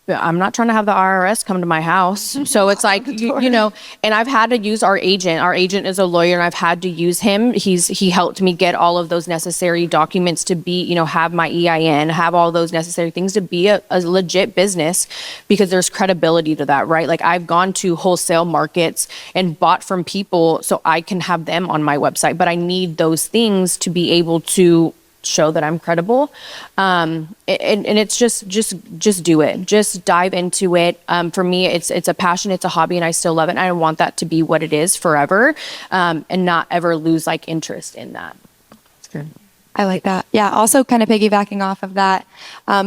I'm not trying to have the IRS come to my house. So it's like, and I've had to use our agent. Our agent is a lawyer, and I've had to use him. He helped me get all of those necessary documents to be, have my EIN, have all those necessary things to be a legit business, because there's credibility to that, right? Like I've gone to wholesale markets and bought from people so I can have them on my website, but I need those things to be able to show that I'm credible. And it's just do it. Just dive into it. For me, it's a passion, it's a hobby, and I still love it. And I want that to be what it is forever, and not ever lose like interest in that. That's good. I like that. Yeah. Also, kind of piggybacking off of that,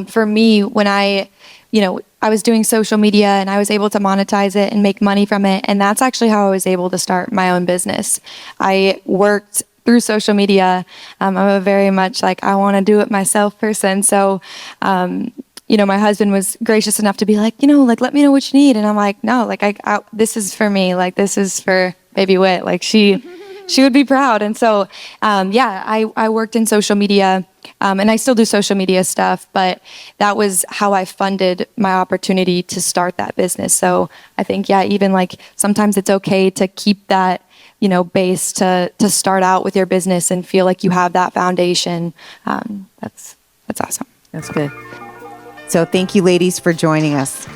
for me, when I was doing social media and I was able to monetize it and make money from it, and that's actually how I was able to start my own business. I worked through social media. I'm a very much like, I want to do it myself person. So, my husband was gracious enough to be like, like, let me know what you need. And I'm like, no, like, this is for me. Like, this is for baby Wit. Like, she would be proud. And so, I worked in social media, and I still do social media stuff, but that was how I funded my opportunity to start that business. So I think, even like sometimes it's okay to keep that, base to start out with your business and feel like you have that foundation. That's awesome. That's good. So thank you, ladies, for joining us.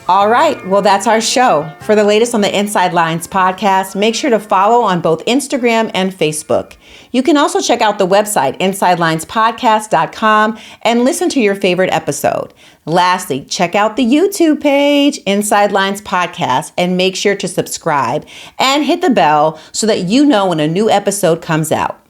All right. Well, that's our show. For the latest on the Inside Lines podcast, make sure to follow on both Instagram and Facebook. You can also check out the website, insidelinespodcast.com, and listen to your favorite episode. Lastly, check out the YouTube page, Inside Lines Podcast, and make sure to subscribe and hit the bell so that you know when a new episode comes out.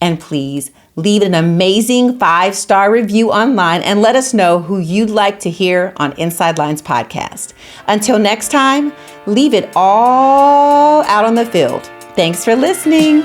And please, leave an amazing 5-star review online and let us know who you'd like to hear on Inside Lines Podcast. Until next time, leave it all out on the field. Thanks for listening.